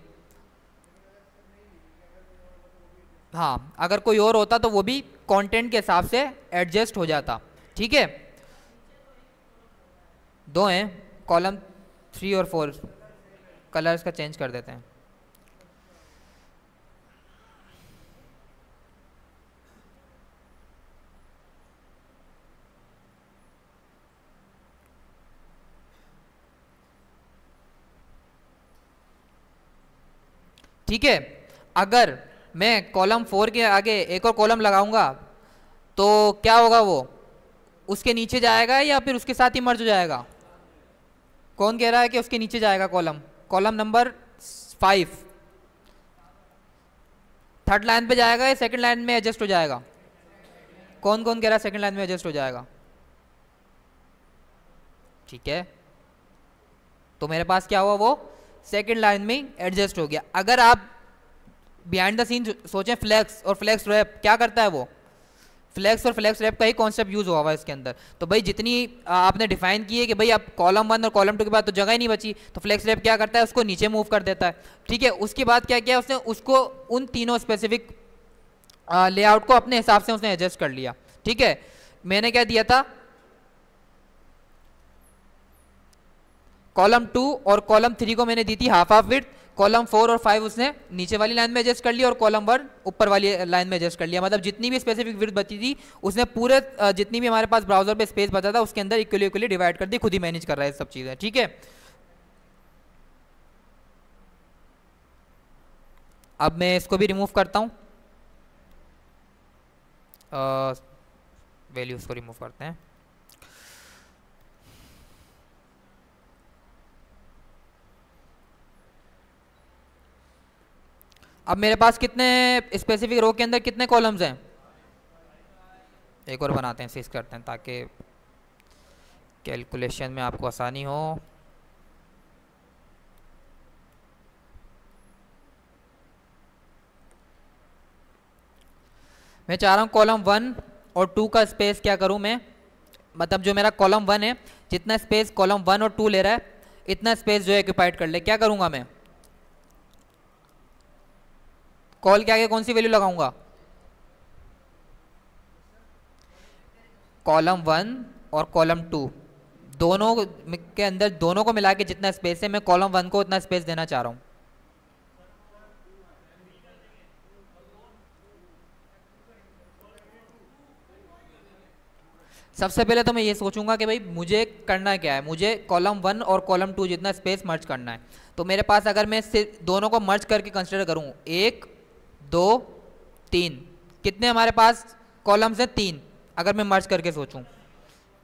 हाँ, अगर कोई और होता तो वो भी कंटेंट के हिसाब से एडजस्ट हो जाता। ठीक है, 2 हैं कॉलम 3 और 4, कलर्स का चेंज कर देते हैं। ठीक है, अगर मैं कॉलम 4 के आगे एक और कॉलम लगाऊंगा तो क्या होगा, वो उसके नीचे जाएगा या फिर उसके साथ ही मर्ज हो जाएगा? कौन कह रहा है कि उसके नीचे जाएगा column? Column number 5 third line पे जाएगा या सेकंड लाइन में एडजस्ट हो जाएगा? कौन कौन कह रहा है सेकंड लाइन में एडजस्ट हो जाएगा? ठीक है, तो मेरे पास क्या हुआ, वो सेकंड लाइन में एडजस्ट हो गया। अगर आप बिहाइंड द सीन सोचें, फ्लेक्स और फ्लेक्स रैप क्या करता है, वो फ्लेक्स और फ्लेक्स रैप का ही कॉन्सेप्ट यूज हुआ हुआ है इसके अंदर। तो भाई जितनी आपने डिफाइन की है कि भाई अब कॉलम 1 और कॉलम 2 के बाद तो जगह ही नहीं बची, तो फ्लेक्स रैप क्या करता है, उसको नीचे मूव कर देता है। ठीक है, उसके बाद क्या किया उसने, उसको उन तीनों स्पेसिफिक लेआउट को अपने हिसाब से उसने एडजस्ट कर लिया। ठीक है, मैंने क्या दिया था, कॉलम 2 और कॉलम 3 को मैंने दी थी हाफ हाफ विड्थ, कॉलम 4 और 5 उसने नीचे वाली लाइन में एडजस्ट कर लिया और कॉलम 1 ऊपर वाली लाइन में एडजस्ट कर लिया। मतलब जितनी भी स्पेसिफिक विड्थ बची थी उसने पूरे जितनी भी हमारे पास ब्राउजर पे स्पेस बचा था उसके अंदर इक्वली इक्वली डिवाइड कर दी, खुद ही मैनेज कर रहा है सब चीजें। ठीक है, अब मैं इसको भी रिमूव करता हूँ, वैल्यूज को रिमूव करते हैं। अब मेरे पास कितने स्पेसिफिक रो के अंदर कितने कॉलम्स हैं? एक और बनाते हैं, 6 करते हैं ताकि कैलकुलेशन में आपको आसानी हो। मैं चाह रहा हूँ कॉलम 1 और 2 का स्पेस क्या करूँ मैं, मतलब जो मेरा कॉलम 1 है जितना स्पेस कॉलम 1 और 2 ले रहा है इतना स्पेस जो है ऑक्यूपाइड कर ले। क्या करूँगा मैं, कॉल के आगे कौन सी वैल्यू लगाऊंगा? कॉलम 1 और कॉलम 2 दोनों के अंदर, दोनों को मिला के जितना स्पेस है मैं कॉलम 1 को उतना स्पेस देना चाह रहा हूँ। सबसे पहले तो मैं ये सोचूंगा कि भाई मुझे करना क्या है, मुझे कॉलम 1 और कॉलम 2 जितना स्पेस मर्ज करना है। तो मेरे पास अगर मैं सिर्फ दोनों को मर्ज करके कंसिडर करूँ, 1 2 3, कितने हमारे पास कॉलम्स हैं? 3। अगर मैं मर्ज करके सोचूं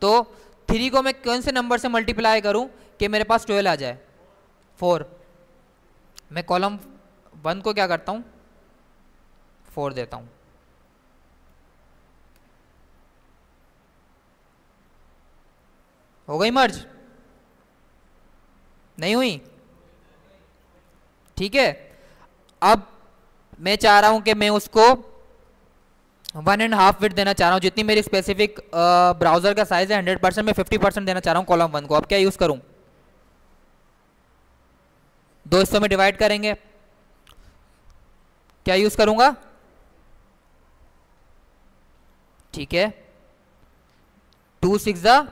तो 3 को मैं कौन से नंबर से मल्टीप्लाई करूं कि मेरे पास 12 आ जाए? 4। मैं कॉलम 1 को क्या करता हूं, 4 देता हूं। हो गई मर्ज? नहीं हुई? ठीक है, अब मैं चाह रहा हूं कि मैं उसको 1.5 विड्थ देना चाह रहा हूं। जितनी मेरी स्पेसिफिक ब्राउजर का साइज है 100%, मैं 50% देना चाह रहा हूं कॉलम 1 को। अब क्या यूज करूं, 2 हिस्सों में डिवाइड करेंगे, क्या यूज करूंगा? ठीक है, 2 6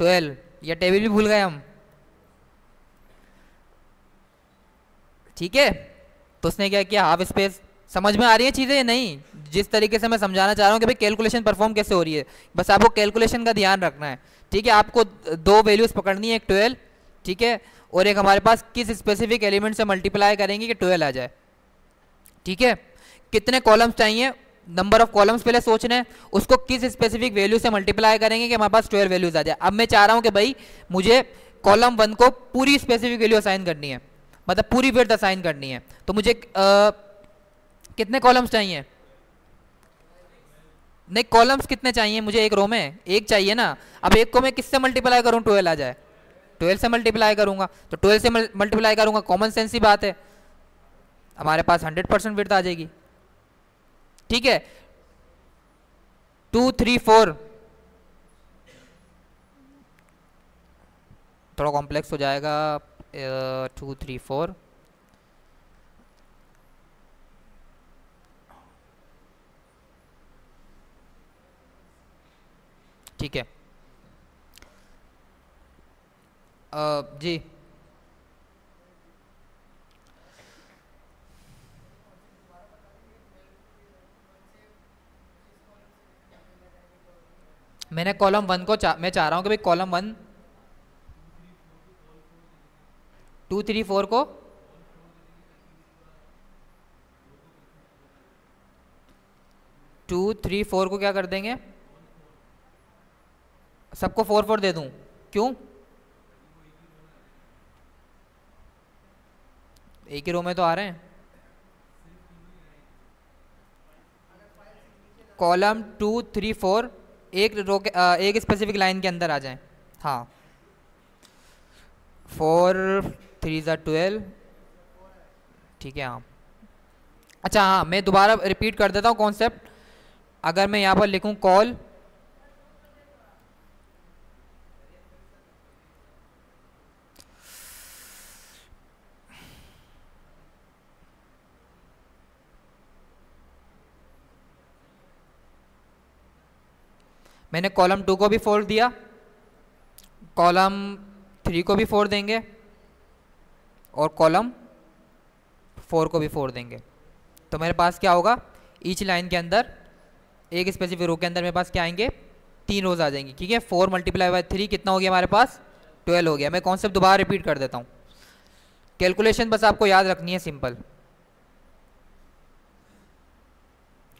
12, या टेबल भी भूल गए हम। ठीक है, तो उसने क्या किया, हाफ स्पेस। समझ में आ रही है चीजें? नहीं, जिस तरीके से मैं समझाना चाह रहा हूँ कि भाई कैलकुलेशन परफॉर्म कैसे हो रही है, बस आपको कैलकुलेशन का ध्यान रखना है। ठीक है, आपको 2 वैल्यूज पकड़नी है, एक 12, ठीक है, और एक हमारे पास किस स्पेसिफिक एलिमेंट से मल्टीप्लाई करेंगे कि 12 आ जाए। ठीक है, कितने कॉलम्स चाहिए, नंबर ऑफ कॉलम्स पहले सोचना है, उसको किस स्पेसिफिक वैल्यू से मल्टीप्लाई करेंगे कि हमारे पास 12 वैल्यूज आ जाए। अब मैं चाह रहा हूँ कि भाई मुझे कॉलम 1 को पूरी स्पेसिफिक वैल्यू असाइन करनी है, मतलब पूरी विड्थ असाइन करनी है। तो मुझे कितने कॉलम्स चाहिए? नहीं, कॉलम्स कितने चाहिए मुझे? एक रो में एक चाहिए ना। अब एक को मैं किससे मल्टीप्लाई करूं 12 आ जाए? 12 से मल्टीप्लाई करूंगा, तो 12 से मल्टीप्लाई करूंगा, कॉमन सेंस ही बात है, हमारे पास 100% विड्थ आ जाएगी। ठीक है, 2 3 4 थोड़ा कॉम्प्लेक्स हो जाएगा, 2 3 4, ठीक है। जी, मैंने कॉलम 1 को मैं चाह रहा हूं कि भाई कॉलम 1 2 3 4 को 2 2 3 4 को क्या कर देंगे, सबको 4 4 दे दूं, क्यों? एक ही रो में तो आ रहे हैं। कॉलम 2 3 4 एक रो के एक स्पेसिफिक लाइन के अंदर आ जाएं। हाँ 4 3 ज़ा 12, ठीक है। हाँ अच्छा, हाँ मैं दोबारा रिपीट कर देता हूँ कॉन्सेप्ट। अगर मैं यहाँ पर लिखूँ कॉल मैंने कॉलम 2 को भी 4 दिया, कॉलम 3 को भी 4 देंगे और कॉलम 4 को भी 4 देंगे, तो मेरे पास क्या होगा, ईच लाइन के अंदर एक स्पेसिफिक रो के अंदर मेरे पास क्या आएंगे, 3 रोज आ जाएंगी। ठीक है, 4 मल्टीप्लाई बाय 3 कितना हो गया हमारे पास, 12 हो गया। मैं कॉन्सेप्ट दोबारा रिपीट कर देता हूँ, कैलकुलेशन बस आपको याद रखनी है सिंपल।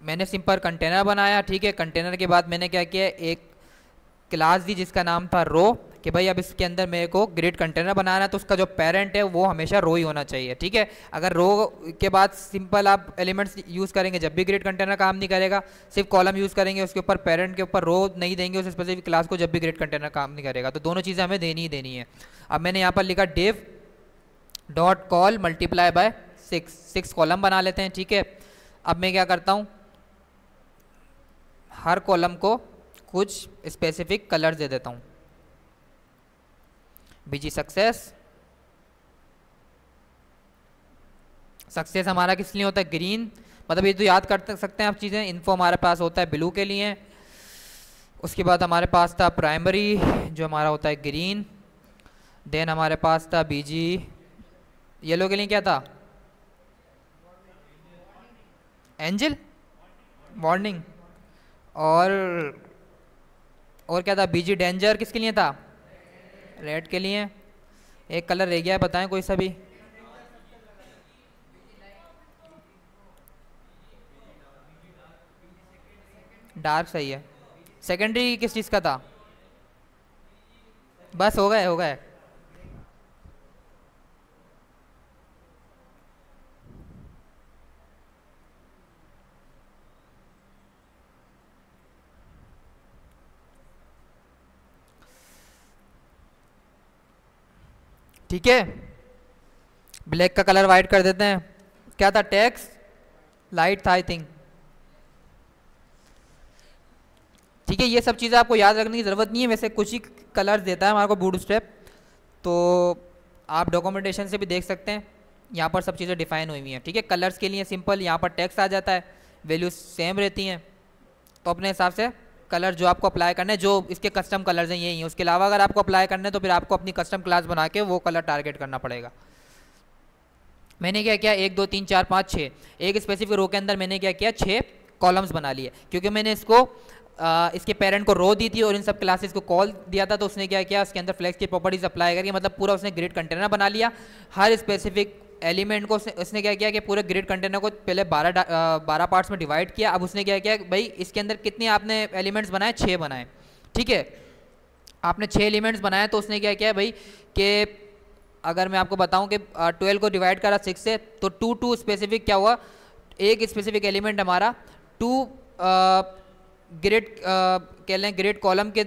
मैंने सिंपल कंटेनर बनाया, ठीक है। कंटेनर के बाद मैंने क्या किया, एक क्लास दी जिसका नाम था रो, कि भाई अब इसके अंदर मेरे को ग्रिड कंटेनर बनाना है, तो उसका जो पेरेंट है वो हमेशा रो ही होना चाहिए। ठीक है, अगर रो के बाद सिंपल आप एलिमेंट्स यूज़ करेंगे जब भी ग्रिड कंटेनर काम नहीं करेगा, सिर्फ कॉलम यूज़ करेंगे उसके ऊपर पेरेंट के ऊपर रो नहीं देंगे उस स्पेसिफिक क्लास को, जब भी ग्रिड कंटेनर काम नहीं करेगा। तो दोनों चीज़ें हमें देनी ही देनी है। अब मैंने यहाँ पर लिखा div dot call multiply by 6 column बना लेते हैं। ठीक है, अब मैं क्या करता हूँ, हर कॉलम को कुछ स्पेसिफिक कलर्स दे देता हूँ। बीजी सक्सेस, सक्सेस हमारा किस लिए होता है, ग्रीन, मतलब ये तो याद कर सकते हैं आप चीज़ें। इन्फो हमारे पास होता है ब्लू के लिए, उसके बाद हमारे पास था प्राइमरी जो हमारा होता है ग्रीन, देन हमारे पास था बीजी येलो के लिए क्या था, एंजल वार्निंग, और क्या था, बीजी डेंजर किसके लिए था, रेड के लिए। एक कलर रह गया है, बताएं कोई सा भी। डार्क सही है। सेकेंडरी किस चीज़ का था, बस हो गए हो गए। ठीक है, ब्लैक का कलर वाइट कर देते हैं। क्या था, टेक्स्ट लाइट था आई थिंक। ठीक है, ये सब चीज़ें आपको याद रखने की ज़रूरत नहीं है, वैसे कुछ ही कलर्स देता है हमारे को बूटस्ट्रैप, तो आप डॉक्यूमेंटेशन से भी देख सकते हैं, यहाँ पर सब चीज़ें डिफाइन हुई हुई हैं। ठीक है, कलर्स के लिए सिंपल यहाँ पर टेक्स्ट आ जाता है, वैल्यूज सेम रहती हैं, तो अपने हिसाब से कलर जो आपको अप्लाई करना है, जो इसके कस्टम कलर्स हैं यही हैं, उसके अलावा अगर आपको अप्लाई करना है तो फिर आपको अपनी कस्टम क्लास बना के वो कलर टारगेट करना पड़ेगा। मैंने क्या किया, 1 2 3 4 5 6, एक स्पेसिफिक रो के अंदर मैंने क्या किया, 6 कॉलम्स बना लिए, क्योंकि मैंने इसको इसके पेरेंट को रो दी थी और इन सब क्लासेस को कॉल दिया था, तो उसने क्या किया, उसके अंदर फ्लेक्स की प्रॉपर्टीज अप्लाई करके मतलब पूरा उसने ग्रिड कंटेनर बना लिया। हर स्पेसिफिक एलिमेंट को उसने क्या किया कि पूरे ग्रिड कंटेनर को पहले 12 पार्ट्स में डिवाइड किया। अब उसने क्या किया, भाई इसके अंदर कितने आपने एलिमेंट्स बनाए, 6 बनाए। ठीक है, आपने 6 एलिमेंट्स बनाए, तो उसने क्या किया भाई कि अगर मैं आपको बताऊं कि 12 को डिवाइड करा 6 से, तो 2 स्पेसिफिक क्या हुआ, एक स्पेसिफिक एलिमेंट हमारा 2 ग्रिड कह लें ग्रिड कॉलम के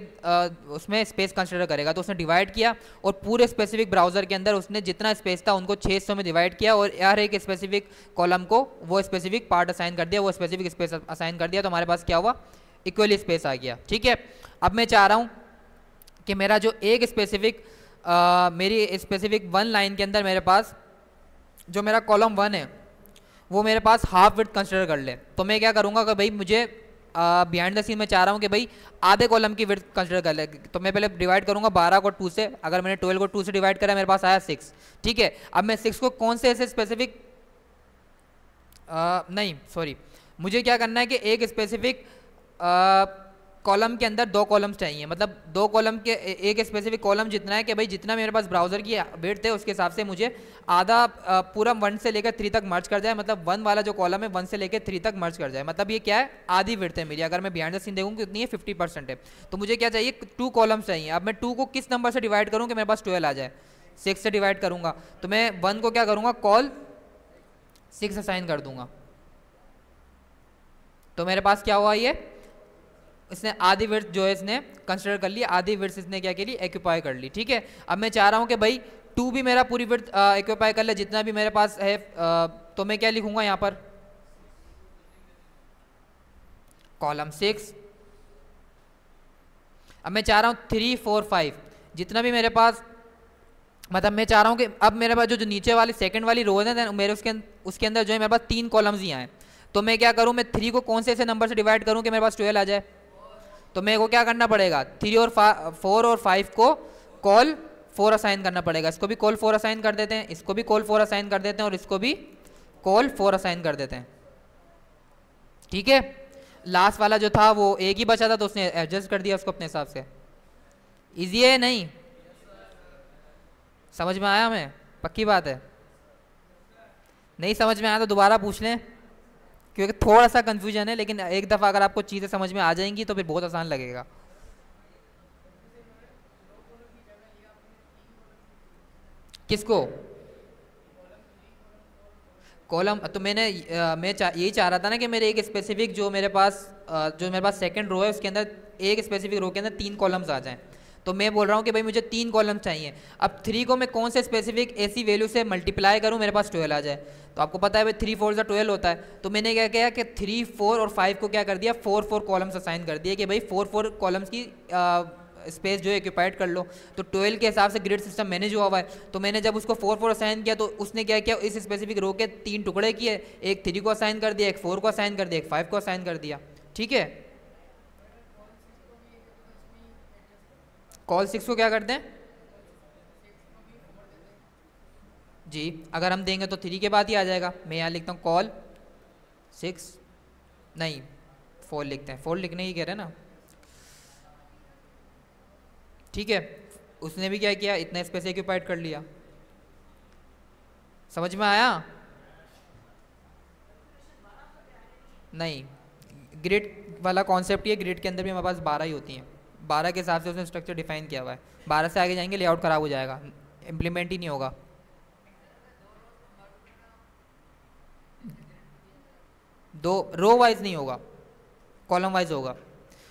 उसमें स्पेस कंसिडर करेगा, तो उसने डिवाइड किया और पूरे स्पेसिफिक ब्राउजर के अंदर उसने जितना स्पेस था उनको 6 हिस्सों में डिवाइड किया और हर एक स्पेसिफिक कॉलम को वो स्पेसिफिक पार्ट असाइन कर दिया, वो स्पेसिफिक स्पेस असाइन कर दिया, तो हमारे पास क्या हुआ, इक्वली स्पेस आ गया। ठीक है, अब मैं चाह रहा हूँ कि मेरा जो एक स्पेसिफिक मेरी स्पेसिफिक 1 लाइन के अंदर मेरे पास जो मेरा कॉलम 1 है वो मेरे पास हाफ विड्थ कंसिडर कर ले, तो मैं क्या करूँगा कि भाई मुझे बिहाइंड द सीन में चाह रहा हूँ कि भाई आधे कॉलम की विड्थ कंसिडर कर ले, तो मैं पहले डिवाइड करूँगा 12 को 2 से, अगर मैंने 12 को 2 से डिवाइड करा मेरे पास आया 6। ठीक है, अब मैं 6 को कौन से ऐसे स्पेसिफिक नहीं सॉरी मुझे क्या करना है कि एक स्पेसिफिक कॉलम के अंदर 2 कॉलम्स चाहिए, मतलब 2 कॉलम के एक स्पेसिफिक कॉलम जितना है कि भाई जितना मेरे पास ब्राउज़र की विड्थ है उसके हिसाब से मुझे आधा पूरा 1 से लेकर 3 तक मर्ज कर जाए, मतलब 1 वाला जो कॉलम है 1 से लेकर 3 तक मर्ज कर जाए, मतलब ये क्या है, आधी विड्थ है मेरी। अगर मैं बिहाइंड द सीन देखूँ कितनी है, 50% है। तो मुझे क्या चाहिए, 2 कॉलम्स चाहिए। अब मैं 2 को किस नंबर से डिवाइड करूँ कि मेरे पास 12 आ जाए, 6 से डिवाइड करूँगा। तो मैं 1 को क्या करूँगा, कॉल 6 असाइन कर दूंगा। तो मेरे पास क्या हुआ, ये इसने आधी विड्थ जो है इसने कंसिडर कर ली, आधी विड्थ इसने क्या करी, एक्यूपाई कर ली। ठीक है, अब मैं चाह रहा हूं कि भाई 2 भी मेरा पूरी विड्थ एक्यूपाई कर ले, जितना भी मेरे पास है। तो मैं क्या लिखूंगा यहाँ पर, कॉलम 6। अब मैं चाह रहा हूँ 3, 4, 5 जितना भी मेरे पास, मतलब मैं चाह रहा हूँ कि अब मेरे पास जो नीचे वाली सेकंड वाली रोज है मेरे उसके अंदर जो है मेरे पास 3 कॉलम्स ही आए। तो मैं क्या करूँ, मैं 3 को कौन से ऐसे नंबर से डिवाइड करूँ कि मेरे पास 12 आ जाए। तो मेरे को क्या करना पड़ेगा, 3 और 4 और 5 को कॉल 4 असाइन करना पड़ेगा। इसको भी कॉल 4 असाइन कर देते हैं, इसको भी कॉल 4 असाइन कर देते हैं, और इसको भी कॉल 4 असाइन कर देते हैं। ठीक है, लास्ट वाला जो था वो एक ही बचा था, तो उसने एडजस्ट कर दिया उसको अपने हिसाब से। इजी है नहीं, समझ में आया हमें, पक्की बात है। नहीं समझ में आया तो दोबारा पूछ लें, क्योंकि थोड़ा सा कंफ्यूजन है, लेकिन एक दफ़ा अगर आपको चीज़ें समझ में आ जाएंगी तो फिर बहुत आसान लगेगा। किसको, कॉलम? तो मैं यही चाह रहा था ना कि मेरे एक स्पेसिफिक जो मेरे पास सेकंड रो है उसके अंदर, एक स्पेसिफिक रो के अंदर 3 कॉलम्स आ जाएं। तो मैं बोल रहा हूँ कि भाई मुझे 3 कॉलम चाहिए। अब 3 को मैं कौन से स्पेसिफिक ऐसी वैल्यू से मल्टीप्लाई करूँ मेरे पास 12 आ जाए। तो आपको पता है भाई 3 4 12 होता है। तो मैंने क्या किया कि 3, 4 और 5 को क्या कर दिया, 4 4 कॉलम्स असाइन कर दिए कि भाई 4 4 कॉलम्स की स्पेस जो है ऑक्यूपाइड कर लो। तो 12 के हिसाब से ग्रिड सिस्टम मैनेज हुआ हुआ है। तो मैंने जब उसको 4 4 असाइन किया तो उसने क्या किया, इस स्पेसिफिक रो के 3 टुकड़े किए, एक 3 को असाइन कर दिया, एक 4 को असाइन कर दिया, एक 5 को असाइन कर दिया। ठीक है, कॉल 6 को क्या करते हैं जी, अगर हम देंगे तो 3 के बाद ही आ जाएगा। मैं यहाँ लिखता हूँ कॉल 6, नहीं 4 लिखते हैं, 4 लिखने ही कह रहे हैं ना। ठीक है, उसने भी क्या किया, इतना स्पेस ऑक्यूपाइड कर लिया। समझ में आया? नहीं, ग्रिड वाला कॉन्सेप्ट ये, ग्रिड के अंदर भी हमारे पास 12 ही होती हैं, 12 के हिसाब से उसने स्ट्रक्चर डिफाइन किया हुआ है। 12 से आगे जाएंगे लेआउट खराब हो जाएगा, इम्प्लीमेंट ही नहीं होगा। दो रो वाइज नहीं होगा, कॉलम वाइज होगा।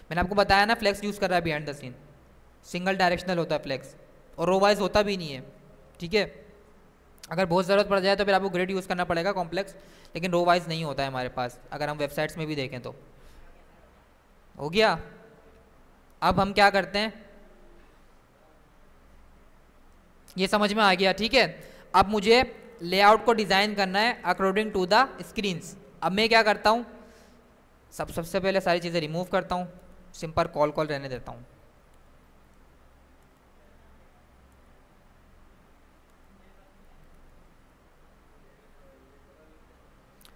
मैंने आपको बताया ना, फ्लेक्स यूज़ कर रहा है behind the scene, single directional होता है फ्लेक्स, और रो वाइज होता भी नहीं है। ठीक है, अगर बहुत ज़रूरत पड़ जाए तो फिर आपको ग्रिड यूज़ करना पड़ेगा कॉम्प्लेक्स, लेकिन रो वाइज नहीं होता है हमारे पास, अगर हम वेबसाइट्स में भी देखें तो। हो गया? अब हम क्या करते हैं, ये समझ में आ गया। ठीक है, अब मुझे लेआउट को डिज़ाइन करना है अकॉर्डिंग टू द स्क्रीन्स। अब मैं क्या करता हूँ, सबसे पहले सारी चीज़ें रिमूव करता हूँ, सिंपल कॉल कॉल रहने देता हूँ।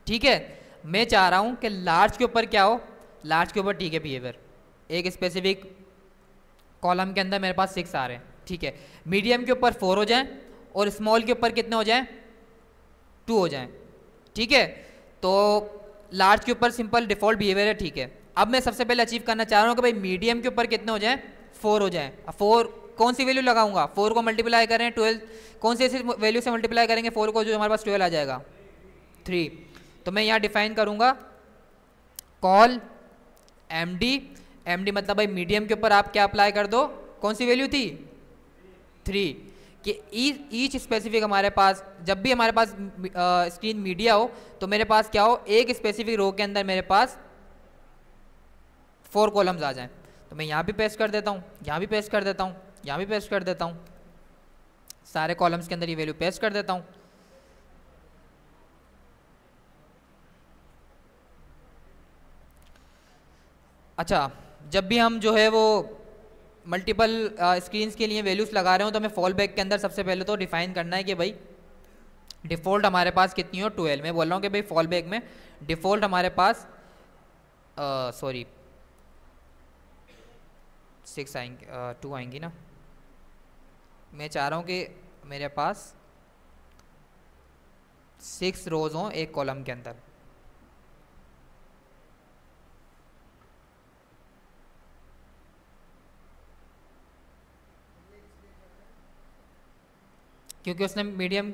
ठीक है, मैं चाह रहा हूँ कि लार्ज के ऊपर क्या हो, लार्ज के ऊपर ठीक है बिहेवियर, एक स्पेसिफिक कॉलम के अंदर मेरे पास 6 आ रहे हैं। ठीक है, मीडियम के ऊपर 4 हो जाएं, और स्मॉल के ऊपर कितने हो जाएं, 2 हो जाएं। ठीक है, तो लार्ज के ऊपर सिंपल डिफॉल्ट बिहेवियर है। ठीक है, अब मैं सबसे पहले अचीव करना चाह रहा हूँ कि भाई मीडियम के ऊपर कितने हो जाएं, 4 हो जाएं। 4 कौन सी वैल्यू लगाऊंगा, 4 को मल्टीप्लाई करें 12, कौन सी ऐसी वैल्यू से मल्टीप्लाई करेंगे 4 को जो हमारे पास 12 आ जाएगा, 3। तो मैं यहाँ डिफाइन करूँगा कॉल एमडी, एमडी मतलब भाई मीडियम के ऊपर आप क्या अप्लाई कर दो, कौन सी वैल्यू थी, 3, कि ईच स्पेसिफिक हमारे पास, जब भी हमारे पास स्क्रीन मीडिया हो तो मेरे पास क्या हो, एक स्पेसिफिक रो के अंदर मेरे पास 4 कॉलम्स आ जाएं। तो मैं यहाँ भी पेस्ट कर देता हूँ, यहाँ भी पेस्ट कर देता हूँ, यहाँ भी पेस्ट कर देता हूँ, सारे कॉलम्स के अंदर ये वैल्यू पेस्ट कर देता हूँ। अच्छा, जब भी हम जो है वो मल्टीपल स्क्रीन्स के लिए वैल्यूज़ लगा रहे हो तो हमें फॉल बैक के अंदर सबसे पहले तो डिफाइन करना है कि भाई डिफ़ॉल्ट हमारे पास कितनी हो, 12। मैं बोल रहा हूँ कि भाई फॉल बैक में डिफ़ॉल्ट हमारे पास 6 आएंगे, 2 आएंगी ना। मैं चाह रहा हूँ कि मेरे पास 6 रोज हों एक कॉलम के अंदर। क्योंकि उसने मीडियम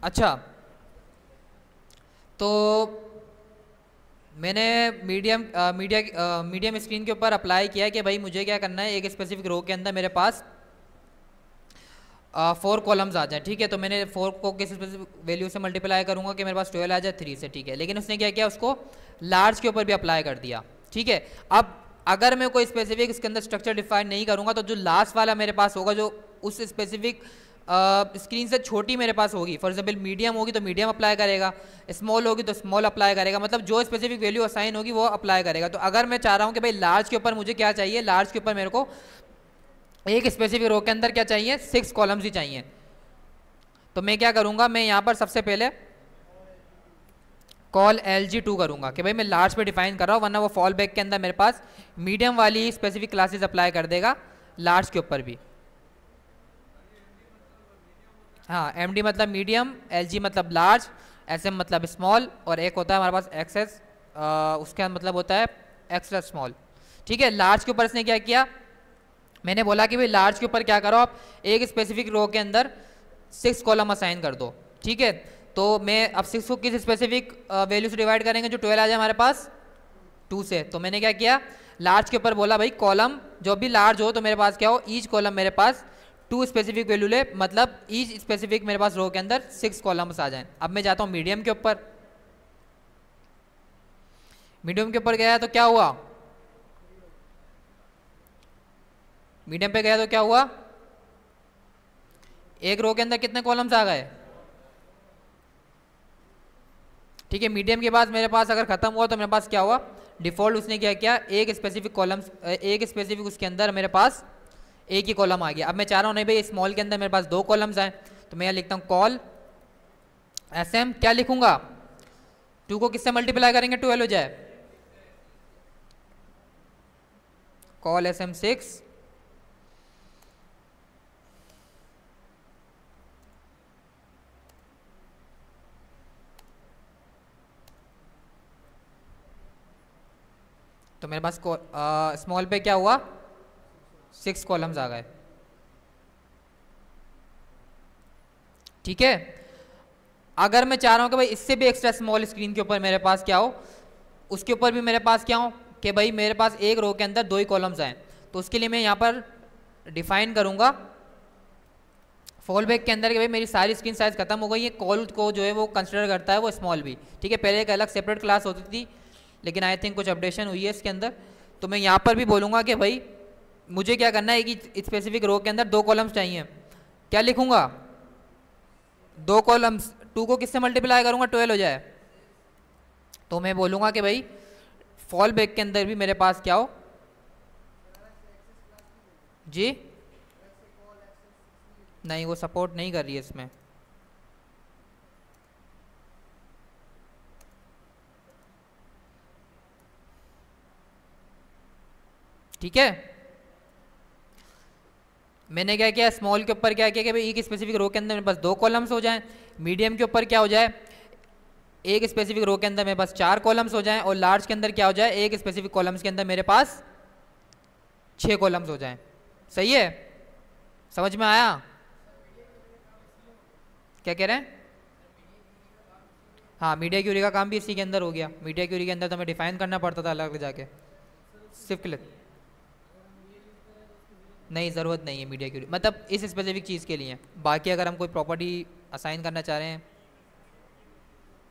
अच्छा, तो मैंने मीडियम स्क्रीन के ऊपर अप्लाई किया कि भाई मुझे क्या करना है, एक स्पेसिफिक रो के अंदर मेरे पास 4 कॉलम्स आ जाए। ठीक है, तो मैंने 4 को किस स्पेसिफिक वैल्यू से मल्टीप्लाई करूंगा कि मेरे पास 12 आ जाए 3 से। ठीक है, लेकिन उसने क्या किया, उसको लार्ज के ऊपर भी अप्लाई कर दिया। ठीक है, अब अगर मैं कोई स्पेसिफिक इसके अंदर स्ट्रक्चर डिफाइन नहीं करूंगा तो जो लास्ट वाला मेरे पास होगा, जो उस स्पेसिफिक स्क्रीन से छोटी मेरे पास होगी, फॉर एग्जांपल मीडियम होगी तो मीडियम अप्लाई करेगा, स्मॉल होगी तो स्मॉल अप्लाई करेगा, मतलब जो स्पेसिफिक वैल्यू असाइन होगी वो अप्लाई करेगा। तो अगर मैं चाह रहा हूँ कि भाई लार्ज के ऊपर मुझे क्या चाहिए, लार्ज के ऊपर मेरे को एक स्पेसिफिक रो के अंदर क्या चाहिए, 6 कॉलम्स ही चाहिए। तो मैं क्या करूँगा, मैं यहाँ पर सबसे पहले कॉल LG2 करूंगा कि भाई मैं लार्ज पे डिफाइन कर रहा हूँ, वरना वो फॉल बैक के अंदर मेरे पास मीडियम वाली स्पेसिफिक क्लासेस अप्लाई कर देगा लार्ज के ऊपर भी। हाँ, MD मतलब मीडियम, LG मतलब लार्ज, SM मतलब स्मॉल, और एक होता है हमारे पास XS, उसका मतलब होता है एक्स्ट्रा स्मॉल। ठीक है, लार्ज के ऊपर इसने क्या किया, मैंने बोला कि भाई लार्ज के ऊपर क्या करो आप, एक स्पेसिफिक रो के अंदर 6 कॉलम असाइन कर दो। ठीक है, तो मैं अब 6 को किस स्पेसिफिक वैल्यू से डिवाइड करेंगे जो 12 आ जाए हमारे पास, 2 से। तो मैंने क्या किया, लार्ज के ऊपर बोला भाई कॉलम जो भी लार्ज हो तो मेरे पास क्या हो, ईच कॉलम मेरे पास 2 स्पेसिफिक वैल्यू ले, मतलब ईच स्पेसिफिक मेरे पास रो के अंदर 6 कॉलम्स आ जाएं। अब मैं जाता हूँ मीडियम के ऊपर, मीडियम के ऊपर गया तो क्या हुआ, मीडियम पे गया तो क्या हुआ, एक रो के अंदर कितने कॉलम्स आ गए। ठीक है, मीडियम के बाद मेरे पास अगर खत्म हुआ तो मेरे पास क्या हुआ, डिफॉल्ट उसने क्या किया, एक स्पेसिफिक कॉलम्स, एक स्पेसिफिक उसके अंदर मेरे पास एक ही कॉलम आ गया। अब मैं चाह रहा हूँ नहीं भाई स्मॉल के अंदर मेरे पास 2 कॉलम्स आए, तो मैं यहाँ लिखता हूँ कॉल SM, क्या लिखूंगा, 2 को किससे मल्टीप्लाई करेंगे 12 हो जाए, कॉल SM6 तो मेरे पास स्मॉल पे क्या हुआ, 6 कॉलम्स आ गए। ठीक है, अगर मैं चाह रहा हूं कि भाई इससे भी एक्स्ट्रा स्मॉल स्क्रीन के ऊपर मेरे पास क्या हो, उसके ऊपर भी मेरे पास क्या हो कि भाई मेरे पास एक रो के अंदर 2 ही कॉलम्स आए, तो उसके लिए मैं यहाँ पर डिफाइन करूंगा फॉल बैक के अंदर कि भाई मेरी सारी स्क्रीन साइज खत्म हो गई है, कॉल को जो है वो कंसिडर करता है वो स्मॉल भी। ठीक है, पहले एक अलग सेपरेट क्लास होती थी, लेकिन आई थिंक कुछ अपडेशन हुई है इसके अंदर, तो मैं यहाँ पर भी बोलूँगा कि भाई मुझे क्या करना है कि स्पेसिफिक रो के अंदर 2 कॉलम्स चाहिए, क्या लिखूंगा, 2 कॉलम्स, 2 को किससे मल्टीप्लाई करूंगा 12 हो जाए, तो मैं बोलूँगा कि भाई फॉल बैक के अंदर भी मेरे पास क्या हो जी, नहीं वो सपोर्ट नहीं कर रही है इसमें। ठीक है, मैंने क्या किया, स्मॉल के ऊपर क्या किया कि भाई एक स्पेसिफिक रो के अंदर मेरे पास 2 कॉलम्स हो जाएं, मीडियम के ऊपर क्या हो जाए, एक स्पेसिफिक रो के अंदर मेरे पास 4 कॉलम्स हो जाएं, और लार्ज के अंदर क्या हो जाए, एक स्पेसिफिक कॉलम्स के अंदर मेरे पास 6 कॉलम्स हो जाएं। सही है, समझ में आया, क्या कह रहे हैं। हाँ, मीडिया क्यूरी का काम भी इसी के अंदर हो गया, मीडिया क्यूरी के अंदर तो हमें डिफाइन करना पड़ता था अलग जाके सिर्फ के लिए, नहीं ज़रूरत नहीं है मीडिया क्यूरी, मतलब इस स्पेसिफिक चीज़ के लिए। बाकी अगर हम कोई प्रॉपर्टी असाइन करना चाह रहे हैं,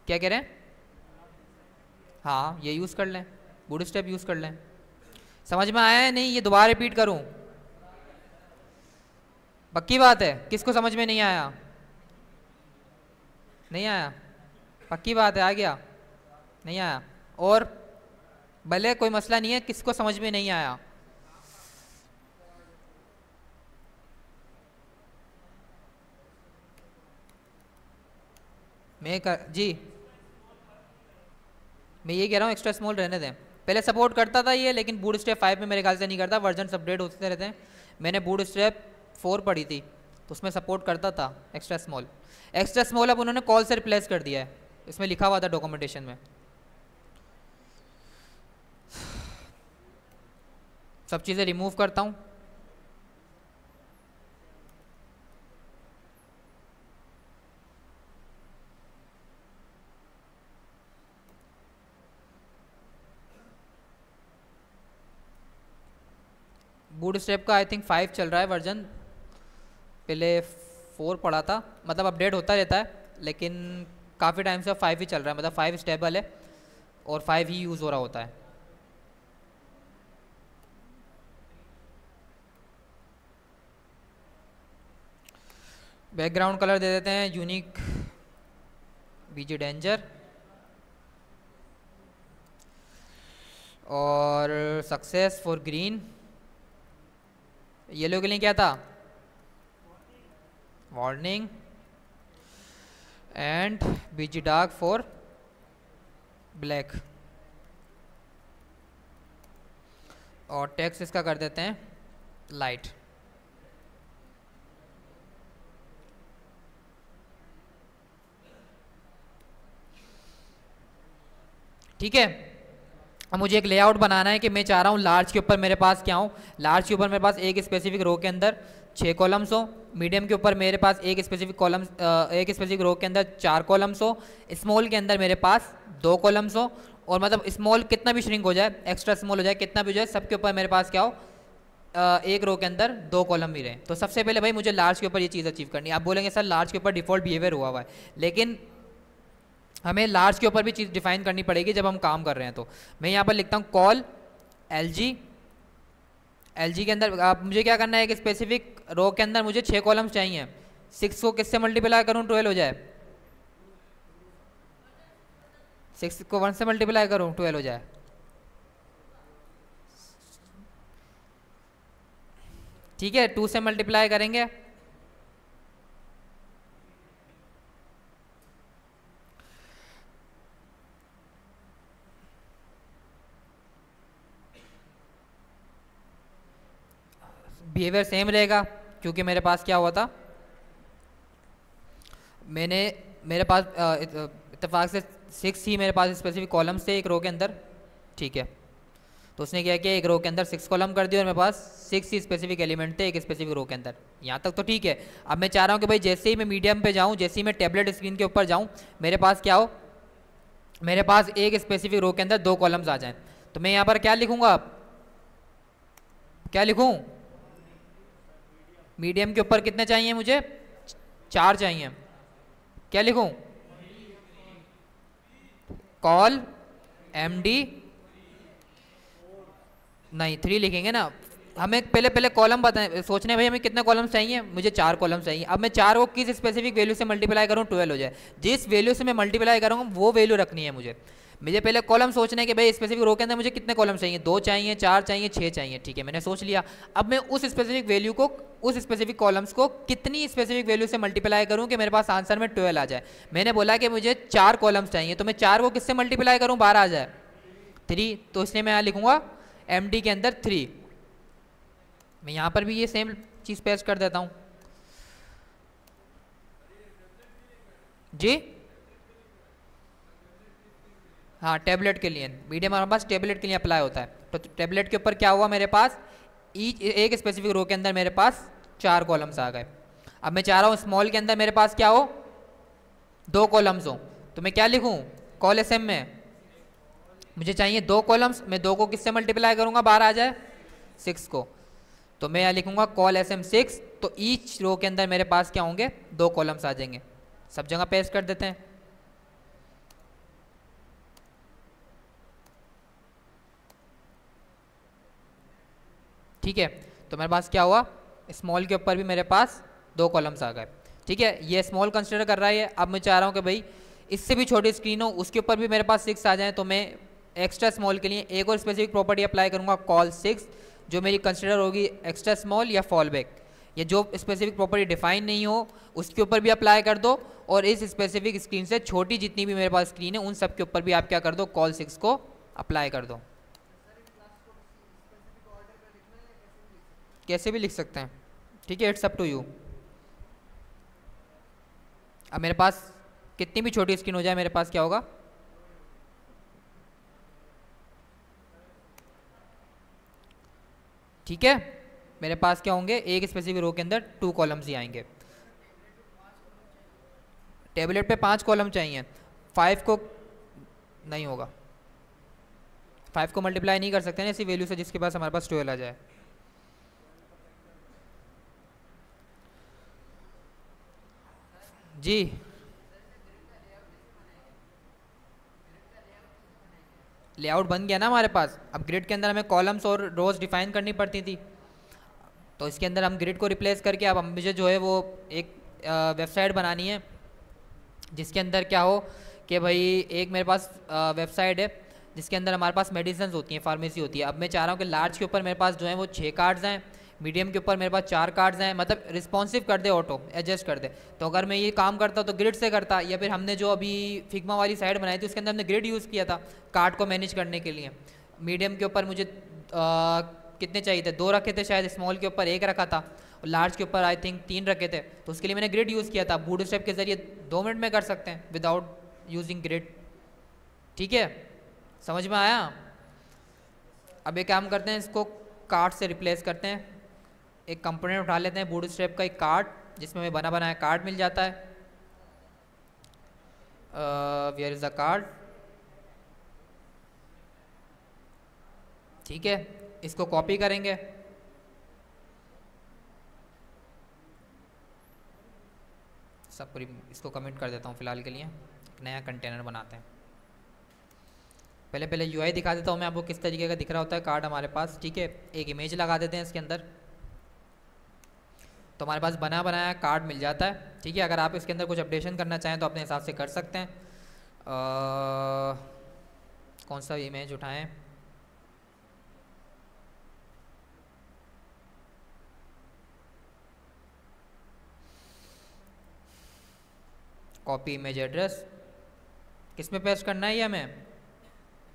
क्या कह रहे हैं, हाँ ये यूज़ कर लें, बूटस्ट्रैप यूज़ कर लें। समझ में आया है नहीं, ये दोबारा रिपीट करूं, पक्की बात है, किसको समझ में नहीं आया, नहीं आया, पक्की बात है, आ गया, नहीं आया, और भले कोई मसला नहीं है, किसको समझ में नहीं आया, जी मैं ये कह रहा हूँ एक्स्ट्रा स्मॉल रहने दें, पहले सपोर्ट करता था ये, लेकिन बूटस्ट्रैप 5 में मेरे ख्याल से नहीं करता, वर्जन अपडेट होते रहते हैं। मैंने बूटस्ट्रैप 4 पढ़ी थी तो उसमें सपोर्ट करता था एक्स्ट्रा स्मॉल। एक्स्ट्रा स्मॉल अब उन्होंने कॉल से रिप्लेस कर दिया है, इसमें लिखा हुआ था डॉक्यूमेंटेशन में। सब चीज़ें रिमूव करता हूँ, बूटस्ट्रैप का आई थिंक 5 चल रहा है वर्जन, पहले 4 पढ़ा था, मतलब अपडेट होता रहता है, लेकिन काफ़ी टाइम से 5 ही चल रहा है, मतलब 5 स्टेबल है और 5 ही यूज़ हो रहा होता है। बैकग्राउंड कलर दे देते हैं यूनिक बीजी डेंजर, और सक्सेस फॉर ग्रीन, येलो के लिए क्या था warning, and BG dark for black, और टेक्स्ट इसका कर देते हैं लाइट। ठीक है, अब मुझे एक लेआउट बनाना है कि मैं चाह रहा हूँ लार्ज के ऊपर मेरे पास क्या हो, लार्ज के ऊपर मेरे पास एक स्पेसिफिक रो के अंदर 6 कॉलम्स हो, मीडियम के ऊपर मेरे पास एक स्पेसिफिक रो के अंदर 4 कॉलम्स हो, स्मॉल के अंदर मेरे पास 2 कॉलम्स हो, और मतलब स्मॉल कितना भी श्रिंक हो जाए, एक्स्ट्रा स्मॉल हो जाए, कितना भी हो जाए, सबके ऊपर मेरे पास क्या हो, एक रो के अंदर 2 कॉलम भी रहे। तो सबसे पहले भाई मुझे लार्ज के ऊपर ये चीज़ अचीव करनी है। आप बोलेंगे सर लार्ज के ऊपर डिफॉल्ट बिहेवियर हुआ है, लेकिन हमें लार्ज के ऊपर भी चीज़ डिफाइन करनी पड़ेगी जब हम काम कर रहे हैं। तो मैं यहाँ पर लिखता हूँ कॉल एल जी के अंदर आप मुझे क्या करना है, एक स्पेसिफिक रो के अंदर मुझे 6 कॉलम्स चाहिए। 6 को किससे मल्टीप्लाई करूँ 12 हो जाए, 6 को 1 से मल्टीप्लाई करूँ 12 हो जाए। ठीक है, 2 से मल्टीप्लाई करेंगे, बिहेवियर सेम रहेगा, क्योंकि मेरे पास क्या हुआ था, मेरे पास इत्तेफाक से 6 ही मेरे पास स्पेसिफिक कॉलम्स थे एक रो के अंदर। ठीक है, तो उसने क्या किया, एक रो के अंदर 6 कॉलम कर दिया और मेरे पास 6 ही स्पेसिफिक एलिमेंट थे एक स्पेसिफिक रो के अंदर। यहाँ तक तो ठीक है। अब मैं चाह रहा हूँ कि भाई जैसे ही मैं मीडियम पे जाऊँ, जैसे ही मैं टैबलेट स्क्रीन के ऊपर जाऊँ, मेरे पास क्या हो, मेरे पास एक स्पेसिफिक रो के अंदर 2 कॉलम्स आ जाएं। तो मैं यहाँ पर क्या लिखूँगा, क्या लिखूँ, मीडियम के ऊपर कितने चाहिए मुझे, 4 चाहिए। क्या लिखूं, कॉल MD, नहीं 3 लिखेंगे ना, हमें पहले कॉलम बताएं, सोचने भाई हमें कितने कॉलम्स चाहिए, मुझे 4 कॉलम्स चाहिए। अब मैं 4 को किस स्पेसिफिक वैल्यू से मल्टीप्लाई करूं 12 हो जाए, जिस वैल्यू से मैं मल्टीप्लाई करूंगा वो वैल्यू रखनी है मुझे पहले कॉलम सोचना है कि भाई स्पेसिफिक रो के अंदर मुझे कितने कॉलम चाहिए, 2 चाहिए, 4 चाहिए, 6 चाहिए। ठीक है, मैंने सोच लिया। अब मैं उस स्पेसिफिक वैल्यू को, उस स्पेसिफिक कॉलम्स को कितनी स्पेसिफिक वैल्यू से मल्टीप्लाई करूं कि मेरे पास आंसर में 12 आ जाए। मैंने बोला कि मुझे 4 कॉलम्स चाहिए, तो मैं 4 को किससे मल्टीप्लाई करूं 12 आ जाए, 3। तो इसलिए मैं यहाँ लिखूंगा MD के अंदर 3। मैं यहाँ पर भी ये सेम चीज़ पेस्ट कर देता हूँ जी। हाँ, टैबलेट के लिए मीडियम हमारे पास टैबलेट के लिए अप्लाई होता है। तो टैबलेट के ऊपर क्या हुआ, मेरे पास एक स्पेसिफिक रो के अंदर मेरे पास 4 कॉलम्स आ गए। अब मैं चाह रहा हूँ स्मॉल के अंदर मेरे पास क्या हो, 2 कॉलम्स हो। तो मैं क्या लिखूँ, कॉल SM में मुझे चाहिए 2 कॉलम्स, मैं 2 को किससे मल्टीप्लाई करूँगा 12 आ जाए, 6 को। तो मैं यहाँ लिखूँगा कॉल SM 6। तो ईच रो के अंदर मेरे पास क्या होंगे, 2 कॉलम्स आ जाएंगे। सब जगह पेस्ट कर देते हैं। ठीक है, तो मेरे पास क्या हुआ, स्मॉल के ऊपर भी मेरे पास 2 कॉलम्स आ गए। ठीक है, ये स्मॉल कंसिडर कर रहा है। अब मैं चाह रहा हूँ कि भाई इससे भी छोटी स्क्रीन हो, उसके ऊपर भी मेरे पास 6 आ जाए। तो मैं एक्स्ट्रा स्मॉल के लिए एक और स्पेसिफिक प्रॉपर्टी अप्लाई करूँगा, कॉल 6, जो मेरी कंसिडर होगी एक्स्ट्रा स्मॉल या फॉल बैक। ये जो स्पेसिफिक प्रॉपर्टी डिफाइन नहीं हो उसके ऊपर भी अप्लाई कर दो, और इस स्पेसिफिक स्क्रीन से छोटी जितनी भी मेरे पास स्क्रीन है उन सब के ऊपर भी आप क्या कर दो, कॉल 6 को अप्लाई कर दो। कैसे भी लिख सकते हैं, ठीक है, इट्स अप टू यू। अब मेरे पास कितनी भी छोटी स्क्रीन हो जाए, मेरे पास क्या होगा, ठीक है, मेरे पास क्या होंगे, एक स्पेसिफिक रो के अंदर 2 कॉलम्स ही आएंगे। टेबलेट पे 5 कॉलम चाहिए, 5 को नहीं होगा, 5 को मल्टीप्लाई नहीं कर सकते ना ऐसी वैल्यू से जिसके पास हमारे पास 12 आ जाए। जी लेआउट बन गया ना हमारे पास। अब ग्रिड के अंदर हमें कॉलम्स और रोज डिफाइन करनी पड़ती थी, तो इसके अंदर हम ग्रिड को रिप्लेस करके अब मुझे जो है वो एक वेबसाइट बनानी है जिसके अंदर क्या हो कि भाई एक मेरे पास वेबसाइट है जिसके अंदर हमारे पास मेडिसिन होती हैं, फार्मेसी होती है। अब मैं चाह रहा हूँ कि लार्ज के ऊपर मेरे पास जो है वो 6 कार्ड्स हैं, मीडियम के ऊपर मेरे पास 4 कार्ड्स हैं, मतलब रिस्पॉन्सिव कर दे, ऑटो एडजस्ट कर दे। तो अगर मैं ये काम करता तो ग्रिड से करता, या फिर हमने जो अभी फिग्मा वाली साइड बनाई थी उसके अंदर हमने ग्रिड यूज़ किया था कार्ड को मैनेज करने के लिए। मीडियम के ऊपर मुझे कितने चाहिए थे, 2 रखे थे शायद, स्मॉल के ऊपर 1 रखा था, और लार्ज के ऊपर आई थिंक 3 रखे थे। तो उसके लिए मैंने ग्रिड यूज़ किया था। बूटस्ट्रैप के ज़रिए 2 मिनट में कर सकते हैं विदाउट यूजिंग ग्रिड। ठीक है, समझ में आया? अब एक काम करते हैं, इसको कार्ड से रिप्लेस करते हैं। एक कंपोनेंट उठा लेते हैं बूटस्ट्रैप का, एक कार्ड जिसमें हमें बना बनाया कार्ड मिल जाता है। Where is the card? ठीक है, इसको कॉपी करेंगे, सब पूरी इसको कमेंट कर देता हूँ फिलहाल के लिए। एक नया कंटेनर बनाते हैं। पहले यूआई दिखा देता हूँ मैं आपको किस तरीके का दिख रहा होता है कार्ड हमारे पास। ठीक है, एक इमेज लगा देते हैं इसके अंदर, तो हमारे पास बना बनाया कार्ड मिल जाता है। ठीक है, अगर आप इसके अंदर कुछ अपडेशन करना चाहें तो अपने हिसाब से कर सकते हैं। कौन सा इमेज उठाएं? कॉपी इमेज एड्रेस, किस में पेस्ट करना है ये हमें?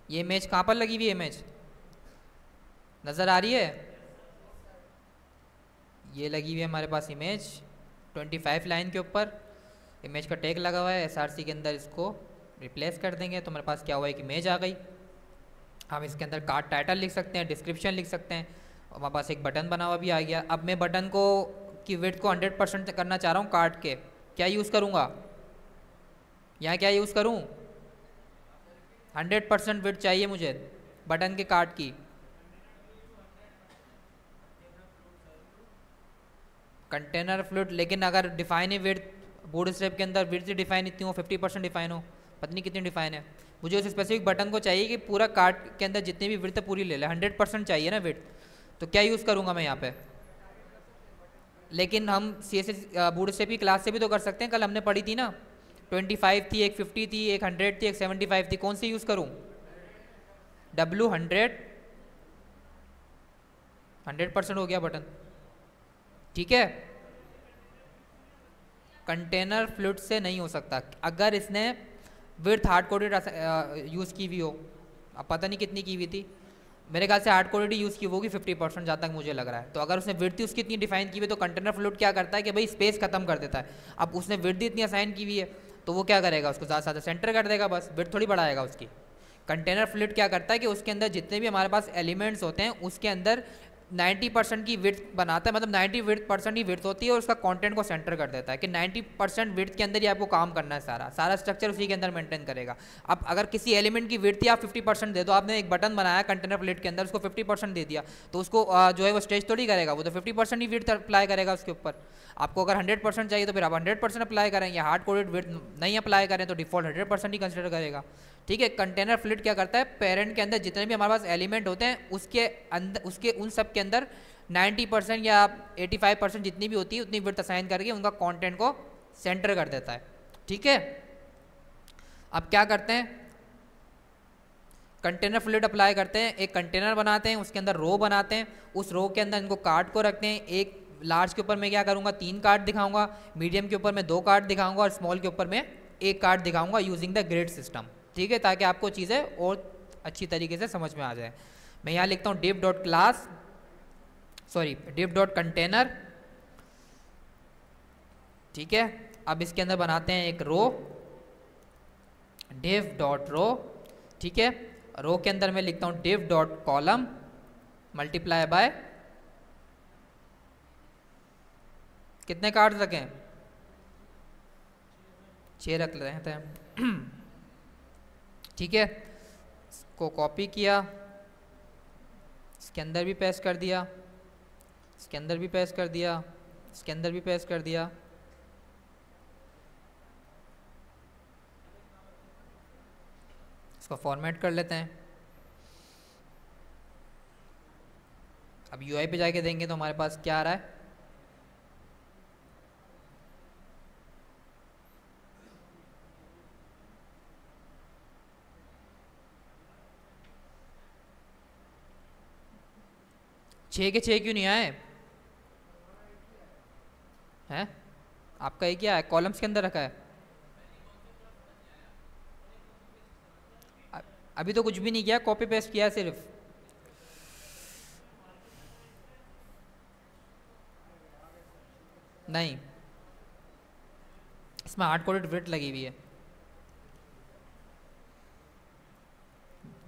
ये इमेज कहाँ पर लगी हुई है? इमेज नज़र आ रही है? ये लगी हुई है हमारे पास इमेज 25 लाइन के ऊपर। इमेज का टैग लगा हुआ है, SRC के अंदर इसको रिप्लेस कर देंगे तो हमारे पास क्या हुआ, एक इमेज आ गई। हम इसके अंदर कार्ड टाइटल लिख सकते हैं, डिस्क्रिप्शन लिख सकते हैं, और हमारे पास एक बटन बना हुआ भी आ गया। अब मैं बटन को की विड्थ को 100% करना चाह रहा हूँ कार्ड के, क्या यूज़ करूँगा? यहाँ क्या यूज़ करूँ? 100% विड्थ चाहिए मुझे बटन के कार्ड की। कंटेनर फ्लूइड, लेकिन अगर डिफाइन है विड्थ, बूटस्ट्रैप के अंदर विड्थ डिफाइन इतनी हो, 50% डिफाइन हो, पता नहीं कितनी डिफाइन है। मुझे उस स्पेसिफिक बटन को चाहिए कि पूरा कार्ड के अंदर जितनी भी विड्थ पूरी ले ले, 100% चाहिए ना विड्थ। तो क्या यूज़ करूँगा मैं यहाँ पे? लेकिन हम CSS बूटस्ट्रैप की क्लास से भी तो कर सकते हैं, कल हमने पढ़ी थी ना, 25 थी, एक 50 थी, एक 100 थी, एक 75 थी, कौन सी यूज़ करूँ? W100, 100% हो गया बटन। ठीक है, कंटेनर फ्लूइड से नहीं हो सकता अगर इसने विड्थ हार्ड कोडेड यूज़ की हुई हो। अब पता नहीं कितनी की हुई थी, मेरे ख्याल से हार्ड कोडेड यूज़ की होगी 50% जहाँ तक मुझे लग रहा है। तो अगर उसने विड्थ ही उसकी इतनी डिफाइन की हुई है तो कंटेनर फ्लूइड क्या करता है कि भाई स्पेस खत्म कर देता है। अब उसने विड्थ इतनी असाइन की हुई है तो वो क्या करेगा, उसको ज़्यादा से ज़्यादा सेंटर कर देगा, बस विड्थ थोड़ी बढ़ाएगा उसकी। कंटेनर फ्लूइड क्या करता है कि उसके अंदर जितने भी हमारे पास एलिमेंट्स होते हैं उसके अंदर 90% की विड्थ बनाता है, मतलब 90% ही विड्थ होती है, और उसका कंटेंट को सेंटर कर देता है कि 90% विड्थ के अंदर ही आपको काम करना है, सारा स्ट्रक्चर उसी के अंदर मेंटेन करेगा। अब अगर किसी एलिमेंट की विड्थ ही आप 50% दे दो, आपने एक बटन बनाया कंटेनर प्लेट के अंदर, उसको 50% दे दिया, तो उसको जो है वो स्ट्रेच थोड़ी करेगा, वो तो 50% ही विड्थ अप्लाई करेगा उसके ऊपर। आपको अगर 100% चाहिए तो फिर आप 100% अप्लाई करेंगे, हार्ड कोडेड विड्थ नहीं अप्लाई करें तो डिफॉल्ट 100% ही कंसिडर करेगा। ठीक है, कंटेनर फ्लूइड क्या करता है, पेरेंट के अंदर जितने भी हमारे पास एलिमेंट होते हैं उसके अंदर, उसके उन सब के अंदर 90% या 85% जितनी भी होती है उतनी विड्थ असाइन करके उनका कंटेंट को सेंटर कर देता है। ठीक है, अब क्या करते हैं, कंटेनर फ्लूइड अप्लाई करते हैं, एक कंटेनर बनाते हैं, उसके अंदर रो बनाते हैं, उस रो के अंदर इनको कार्ड को रखते हैं। एक लार्ज के ऊपर मैं क्या करूँगा, 3 कार्ड दिखाऊंगा, मीडियम के ऊपर मैं 2 कार्ड दिखाऊंगा, और स्मॉल के ऊपर मैं 1 कार्ड दिखाऊंगा यूजिंग द ग्रिड सिस्टम। ठीक है, ताकि आपको चीज़ें और अच्छी तरीके से समझ में आ जाए। मैं यहाँ लिखता हूँ div.container। ठीक है, अब इसके अंदर बनाते हैं एक रो, div.row। ठीक है, रो के अंदर मैं लिखता हूँ div.column मल्टीप्लाई बाय, कितने कार्ड रखें, 6 रख लेते हैं। ठीक है, इसको कॉपी किया, इसके अंदर भी पेस्ट कर दिया, इसके अंदर भी पेस्ट कर दिया, इसके अंदर भी पेस्ट कर दिया। इसको फॉर्मेट कर लेते हैं। अब यूआई पे जाके देंगे तो हमारे पास क्या आ रहा है, छः के 6 क्यों नहीं आए? है आपका ये क्या है, कॉलम्स के अंदर रखा है? अ- अभी तो कुछ भी नहीं किया, कॉपी पेस्ट किया है सिर्फ। नहीं, इसमें हार्ड कोडेड विड्थ लगी हुई है।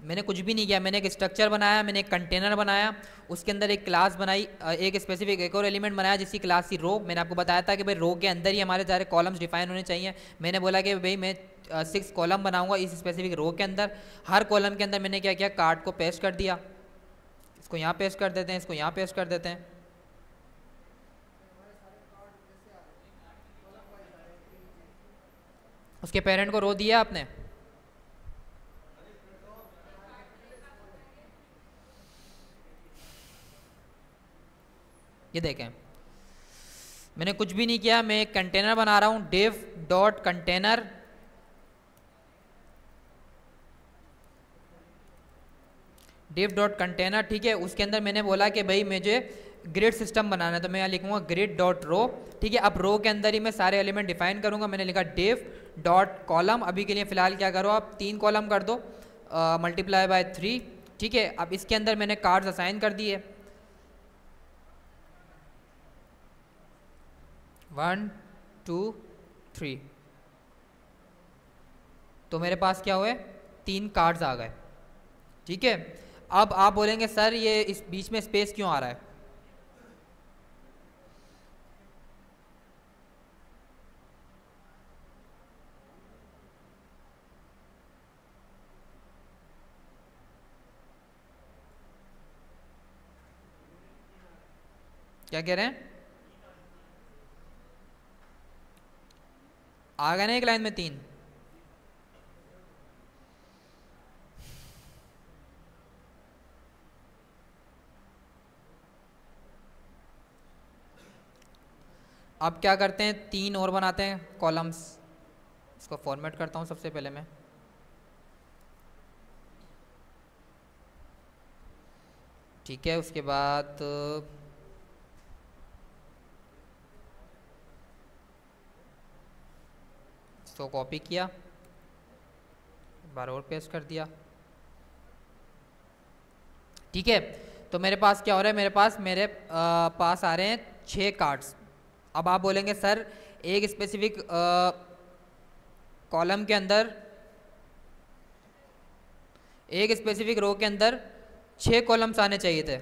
मैंने कुछ भी नहीं किया, मैंने एक स्ट्रक्चर बनाया, मैंने एक कंटेनर बनाया, उसके अंदर एक क्लास बनाई, एक स्पेसिफिक एक और एलिमेंट बनाया जिसकी क्लास थी रो। मैंने आपको बताया था कि भाई रो के अंदर ही हमारे सारे कॉलम्स डिफाइन होने चाहिए। मैंने बोला कि भाई मैं 6 कॉलम बनाऊंगा इस स्पेसिफिक रो के अंदर। हर कॉलम के अंदर मैंने क्या किया, कार्ड को पेस्ट कर दिया। इसको यहाँ पेस्ट कर देते हैं, इसको यहाँ पेस्ट कर देते हैं। उसके पेरेंट को रो दिया आपने? ये देखें, मैंने कुछ भी नहीं किया, मैं एक कंटेनर बना रहा हूँ, div dot container, div dot container. ठीक है, उसके अंदर मैंने बोला कि भाई मुझे ग्रिड सिस्टम बनाना है, तो मैं यहाँ लिखूंगा ग्रिड डॉट रो। ठीक है, अब रो के अंदर ही मैं सारे एलिमेंट डिफाइन करूंगा। मैंने लिखा div डॉट कॉलम, अभी के लिए फिलहाल क्या करो आप 3 कॉलम कर दो, मल्टीप्लाई बाय 3। ठीक है, अब इसके अंदर मैंने कार्ड्स असाइन कर दिए, 1 2 3। तो मेरे पास क्या हुए, 3 कार्ड्स आ गए। ठीक है, अब आप बोलेंगे सर ये इस बीच में स्पेस क्यों आ रहा है? क्या कह रहे हैं? आ गए ना एक लाइन में 3? अब क्या करते हैं, 3 और बनाते हैं कॉलम्स। इसको फॉर्मेट करता हूँ सबसे पहले मैं। ठीक है, उसके बाद इसको कॉपी किया, एक बार और पेस्ट कर दिया। ठीक है, तो मेरे पास क्या हो रहा है, मेरे पास आ रहे हैं 6 कार्ड्स। अब आप बोलेंगे सर एक स्पेसिफिक कॉलम के अंदर, एक स्पेसिफिक रो के अंदर 6 कॉलम्स आने चाहिए थे,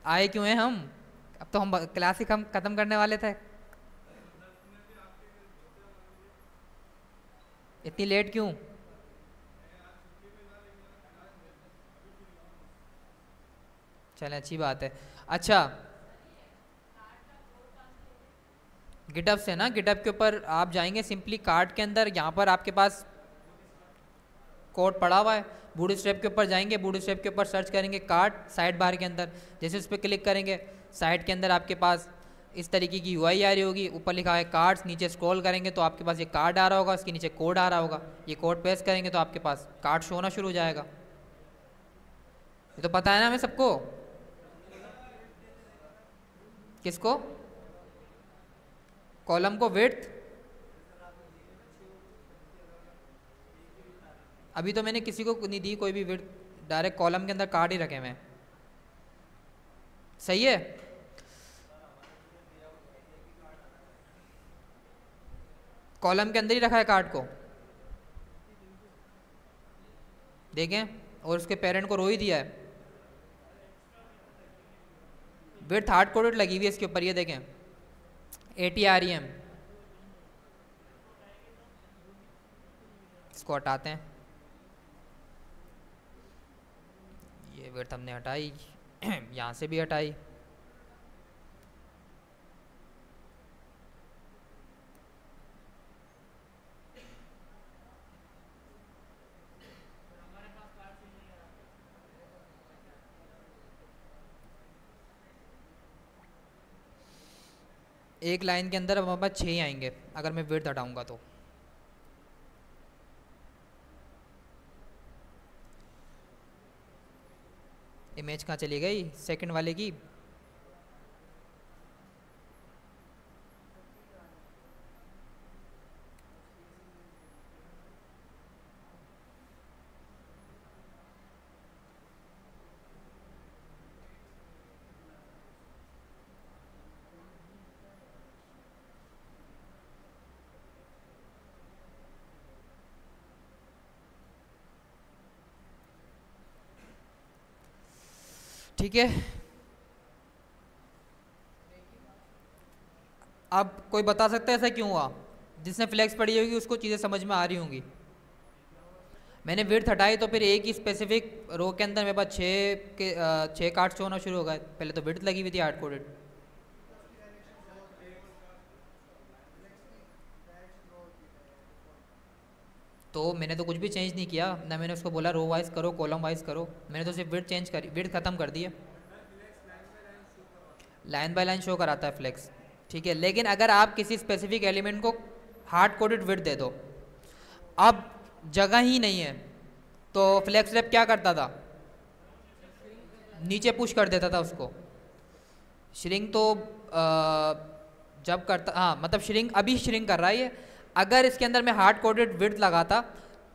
आए क्यों हैं हम? अब तो हम क्लास ही हम ख़त्म करने वाले थे, इतनी लेट क्यों? चलें, अच्छी बात है। अच्छा, गिटअप से ना, गिटअप के ऊपर आप जाएंगे सिंपली कार्ड के अंदर, यहाँ पर आपके पास कोड पड़ा हुआ है। बूट स्ट्रैप के ऊपर जाएंगे, बूट स्ट्रैप के ऊपर सर्च करेंगे कार्ड साइड बार के अंदर, जैसे उस पर क्लिक करेंगे साइड के अंदर आपके पास इस तरीके की यूआई आ रही होगी, ऊपर लिखा है कार्ड्स, नीचे स्क्रॉल करेंगे तो आपके पास ये कार्ड आ रहा होगा, उसके नीचे कोड आ रहा होगा, ये कोड पेस्ट करेंगे तो आपके पास कार्ड शो होना शुरू हो जाएगा। ये तो पता है ना हमें सबको? किसको? कॉलम को विड्थ? अभी तो मैंने किसी को नहीं दी कोई भी विड्थ, डायरेक्ट कॉलम के अंदर कार्ड ही रखे हुए हैं। सही है, कॉलम के अंदर ही रखा है कार्ड को, देखें, और उसके पेरेंट को रो ही दिया है। विड्थ हार्ड कोडेड लगी हुई है इसके ऊपर, ये देखें, ATREM। इसको हटाते हैं, ये विड्थ हमने हटाई, यहाँ से भी हटाई। एक लाइन के अंदर अब हमारे पास 6 ही आएंगे अगर मैं विड्थ हटाऊंगा तो। इमेज कहाँ चली गई सेकंड वाले की? ठीक है। अब कोई बता सकता है ऐसा क्यों हुआ? जिसने फ्लेक्स पढ़ी होगी उसको चीज़ें समझ में आ रही होंगी। मैंने विड्थ हटाई तो फिर एक ही स्पेसिफिक रो के अंदर मेरे पास छः कार्ड्स होना शुरू हो गए। पहले तो विड्थ लगी हुई थी हार्ड कोडेड। तो मैंने तो कुछ भी चेंज नहीं किया ना, मैंने उसको बोला रो वाइज करो कॉलम वाइज करो, मैंने तो सिर्फ विड्थ चेंज करी, विड्थ ख़त्म कर दी है। लाइन बाय लाइन शो कराता है फ्लेक्स, ठीक है। लेकिन अगर आप किसी स्पेसिफिक एलिमेंट को हार्ड कोडेड विड्थ दे दो, अब जगह ही नहीं है, तो फ्लेक्स रैप क्या करता था? नीचे पुश कर देता था उसको। श्रिंक तो जब करता, हाँ मतलब श्रिंक अभी श्रिंक कर रहा है ये। अगर इसके अंदर मैं हार्ड कोडेड विड्थ लगाता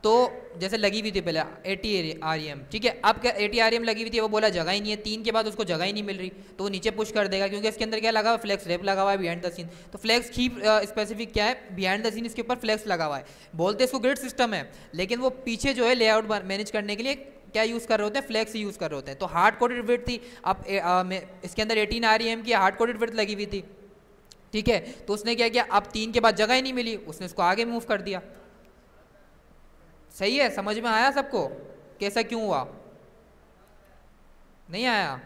तो जैसे लगी हुई थी पहले 80 REM, ठीक है। अब क्या 80 REM लगी हुई थी, वो बोला जगह ही नहीं है, 3 के बाद उसको जगह ही नहीं मिल रही, तो वो नीचे पुश कर देगा क्योंकि इसके अंदर क्या लगा हुआ है? फ्लेक्स रैप लगा हुआ है बिहाइंड द सीन। तो फ्लेक्स की स्पेसिफिक क्या है? बिहाइंड द सीन इसके ऊपर फ्लेक्स लगा हुआ है। बोलते इसको ग्रिड सिस्टम है, लेकिन वो पीछे जो है लेआउट मैनेज करने के लिए क्या यूज़ कर रहे होते हैं? फ्लेक्स यूज़ कर रहे होते हैं। तो हार्ड कोडेड विड्थ थी, अब इसके अंदर 18 REM की हार्ड कोडेड विड्थ लगी हुई थी, ठीक है। तो उसने क्या किया? अब 3 के बाद जगह ही नहीं मिली, उसने इसको आगे मूव कर दिया। सही है, समझ में आया सबको कैसा क्यों हुआ? नहीं आया?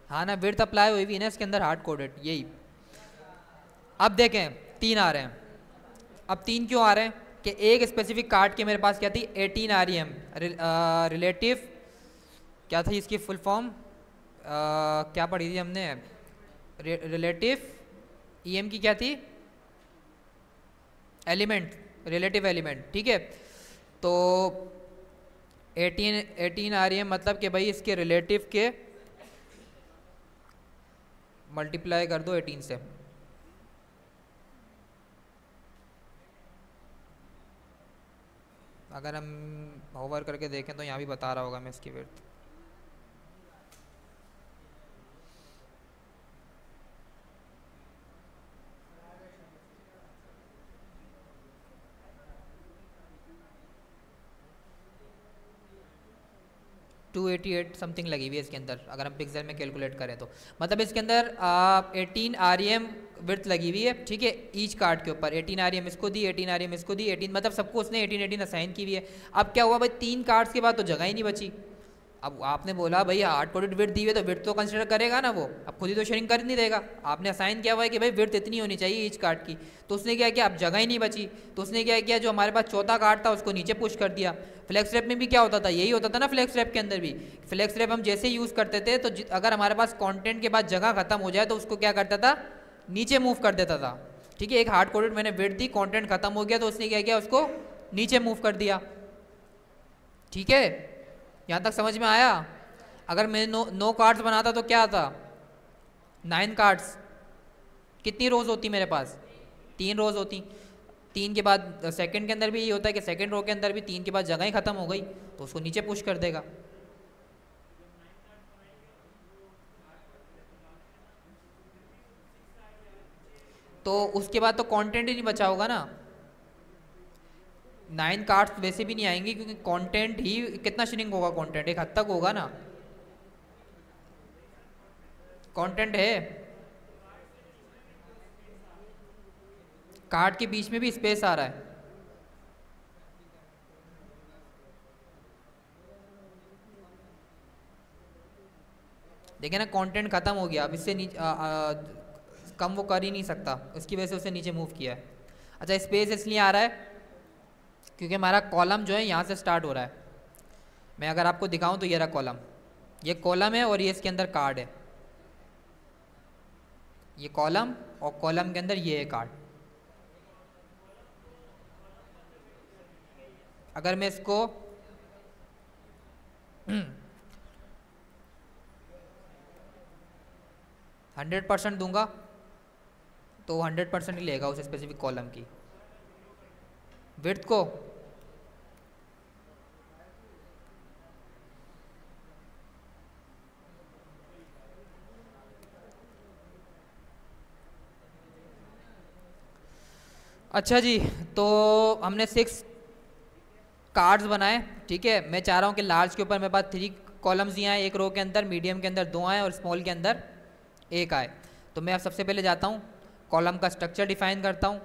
हाँ ना, विड्थ अप्लाई हुई भी ना इसके अंदर हार्ड कोडेड, यही। अब देखें 3 आ रहे हैं। अब 3 क्यों आ रहे हैं? कि एक स्पेसिफिक कार्ड के मेरे पास क्या थी? 18 REM रिलेटिव, क्या थी इसकी फुल फॉर्म? क्या पढ़ी थी हमने? रिलेटिव EM की क्या थी? एलिमेंट, रिलेटिव एलिमेंट, ठीक है। तो 18 REM मतलब कि भाई इसके रिलेटिव के मल्टीप्लाई कर दो 18 से। अगर हम होवर करके देखें तो यहाँ भी बता रहा होगा मैं इसकी विड्थ। टू 88 समथिंग लगी हुई है इसके अंदर, अगर हम पिक्सल में कैलकुलेट करें तो। मतलब इसके अंदर 18 REM विड्थ लगी हुई है, ठीक है। ईच कार्ड के ऊपर 18 REM इसको दी, 18 REM इसको दी, 18 मतलब सबको उसने 18 असाइन की हुई है। अब क्या हुआ भाई? 3 कार्ड्स के बाद तो जगह ही नहीं बची। अब आपने बोला भाई हार्ड कोडेड विड्थ दी हुई है तो विड्थ तो कंसिडर करेगा ना वो, अब खुद ही तो शेयरिंग कर नहीं देगा। आपने असाइन किया हुआ है कि भाई विड्थ इतनी होनी चाहिए ईच कार्ड की, तो उसने क्या किया? अब जगह ही नहीं बची, तो उसने क्या किया? जो हमारे पास चौथा कार्ड था उसको नीचे पुश कर दिया। फ्लेक्स रैप में भी क्या होता था? यही होता था ना। फ्लेक्स रैप के अंदर भी, फ्लेक्स रैप हम जैसे यूज़ करते थे तो अगर हमारे पास कॉन्टेंट के बाद जगह खत्म हो जाए तो उसको क्या करता था? नीचे मूव कर देता था, ठीक है। एक हार्ड कोडेड मैंने विड्थ दी, कॉन्टेंट खत्म हो गया तो उसने क्या किया? उसको नीचे मूव कर दिया, ठीक है। यहाँ तक समझ में आया? अगर मैं नो कार्ड्स बनाता तो क्या आता? 9 कार्ड्स। कितनी रोज होती मेरे पास? 3 रोज होती। 3 के बाद सेकंड के अंदर भी यही होता है कि सेकंड रो के अंदर भी 3 के बाद जगह ही खत्म हो गई तो उसको नीचे पुश कर देगा। तो उसके बाद तो कंटेंट ही नहीं बचा होगा ना। 9 कार्ड्स वैसे भी नहीं आएंगे क्योंकि कंटेंट ही कितना श्रिंक होगा? कंटेंट एक हद तक होगा ना। कंटेंट है, कार्ड के बीच में भी स्पेस आ रहा है। देखिए ना, कंटेंट खत्म हो गया, अब इससे नीचे कम वो कर ही नहीं सकता, इसकी वजह से उसे नीचे मूव किया है। अच्छा, स्पेस इसलिए आ रहा है क्योंकि हमारा कॉलम जो है यहाँ से स्टार्ट हो रहा है। मैं अगर आपको दिखाऊं तो ये रहा कॉलम, ये कॉलम है और ये इसके अंदर कार्ड है। ये कॉलम और कॉलम के अंदर ये है कार्ड। अगर मैं इसको 100% दूंगा तो 100% ही लेगा उस स्पेसिफिक कॉलम की विड्थ को। अच्छा जी, तो हमने 6 कार्ड्स बनाए, ठीक है। मैं चाह रहा हूँ कि लार्ज के ऊपर मेरे पास 3 कॉलम्स दिए आए, एक रो के अंदर, मीडियम के अंदर 2 आए और स्मॉल के अंदर 1 आए। तो मैं अब सबसे पहले जाता हूँ, कॉलम का स्ट्रक्चर डिफाइन करता हूँ।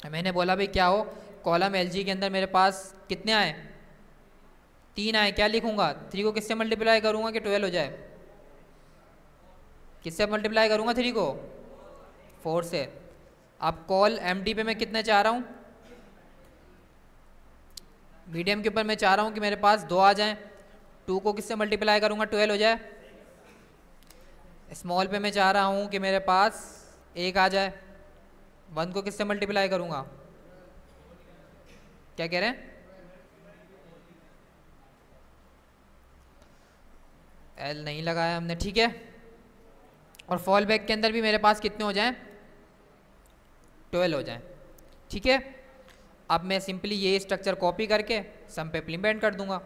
मैंने बोला भाई क्या हो, कॉलम एल जी के अंदर मेरे पास कितने आए, 3 आए। क्या लिखूंगा, 3 को किससे मल्टीप्लाई करूँगा कि 12 हो जाए, किससे मल्टीप्लाई करूँगा 3 को, 4 से। अब कॉल एम डी पे मैं कितने चाह रहा हूँ, मीडियम के ऊपर मैं चाह रहा हूँ कि मेरे पास 2 आ जाएं, 2 को किससे मल्टीप्लाई करूँगा 12 हो जाए। स्मॉल पे मैं चाह रहा हूँ कि मेरे पास 1 आ जाए, 1 को किससे मल्टीप्लाई करूँगा, क्या कह रहे हैं, एल नहीं लगाया हमने, ठीक है। और फॉल बैक के अंदर भी मेरे पास कितने हो जाएं, 12 हो जाएं, ठीक है। अब मैं सिंपली ये स्ट्रक्चर कॉपी करके सम पे इम्प्लीमेंट कर दूंगा।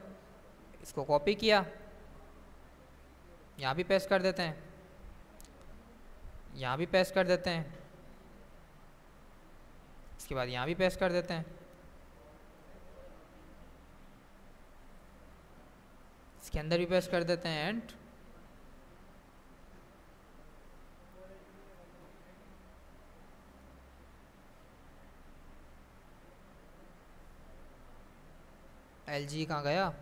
इसको कॉपी किया, यहाँ भी पेस्ट कर देते हैं, यहाँ भी पेस्ट कर देते हैं, इसके बाद यहाँ भी पेस्ट कर देते हैं, इसके अंदर भी पेस्ट कर देते हैं, एंड एल जी कहाँ गया,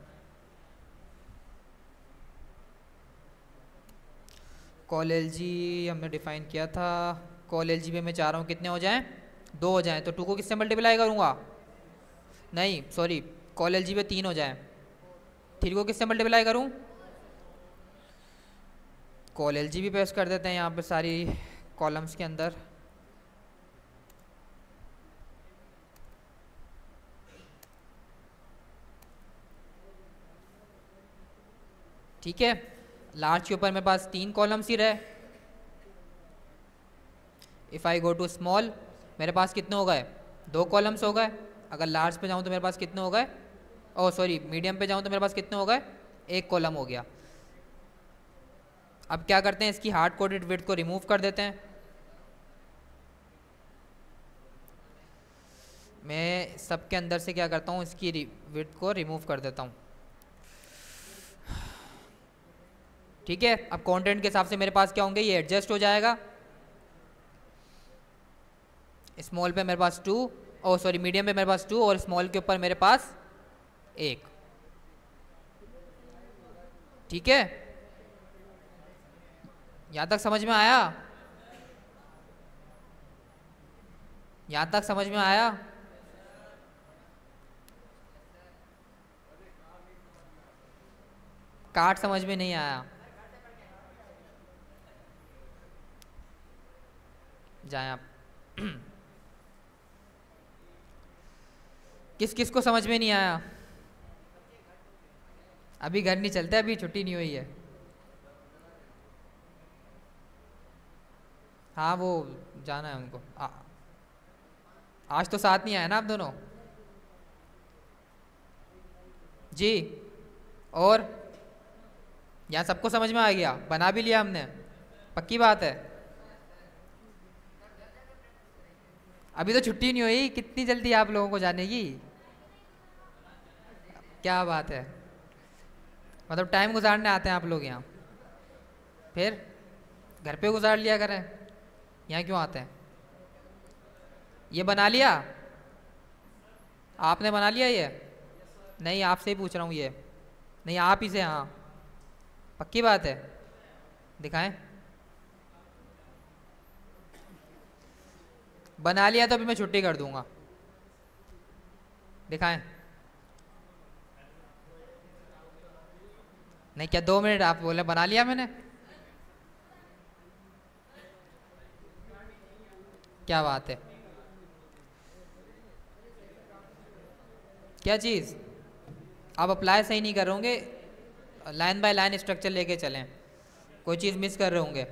कॉल एल जी हमने डिफाइन किया था। कॉल एल जी पे मैं चाह रहा हूँ कितने हो जाएं, 2 हो जाएं, तो 2 को किससे मल्टीप्लाई करूँगा, नहीं सॉरी, कॉल एल जी पे 3 हो जाएं, 3 को किससे मल्टीप्लाई करूँ, कॉल एल जी भी पेस्ट कर देते हैं यहाँ पे सारी कॉलम्स के अंदर। ठीक है, लार्ज के ऊपर मेरे पास 3 कॉलम्स ही रहे। If I go to small मेरे पास कितने हो गए, 2 कॉलम्स हो गए। अगर लार्ज पे जाऊँ तो मेरे पास कितने हो गए, ओह सॉरी मीडियम पे जाऊँ तो मेरे पास कितने हो गए, 1 कॉलम हो गया। अब क्या करते हैं, इसकी हार्ड कोडेड विड्थ को रिमूव कर देते हैं। मैं सबके अंदर से क्या करता हूँ, इसकी विड्थ को रिमूव कर देता हूँ, ठीक है। अब कंटेंट के हिसाब से मेरे पास क्या होंगे, ये एडजस्ट हो जाएगा। स्मॉल पे मेरे पास 2, और सॉरी मीडियम पे मेरे पास 2 और स्मॉल के ऊपर मेरे पास 1, ठीक है। यहाँ तक समझ में आया, यहाँ तक समझ में आया, काट समझ में नहीं आया, जाए आप किस किस को समझ में नहीं आया, अभी घर नहीं चलते, अभी छुट्टी नहीं हुई है। हाँ वो जाना है उनको, आज तो साथ नहीं आए ना आप दोनों जी। और यहाँ सबको समझ में आ गया, बना भी लिया हमने, पक्की बात है। अभी तो छुट्टी नहीं हुई, कितनी जल्दी आप लोगों को जाने की, क्या बात है, मतलब टाइम गुजारने आते हैं आप लोग यहाँ, फिर घर पे गुजार लिया करें, यहाँ क्यों आते हैं। ये बना लिया आपने, बना लिया ये, नहीं आपसे ही पूछ रहा हूँ, ये नहीं आप ही से, हाँ पक्की बात है, दिखाएं। बना लिया तो अभी मैं छुट्टी कर दूंगा, दिखाएं। नहीं क्या 2 मिनट, आप बोले बना लिया मैंने, क्या बात है, क्या चीज़, आप अप्लाई सही नहीं कर रहे होंगे, लाइन बाय लाइन स्ट्रक्चर लेके चलें, कोई चीज़ मिस कर रहे होंगे।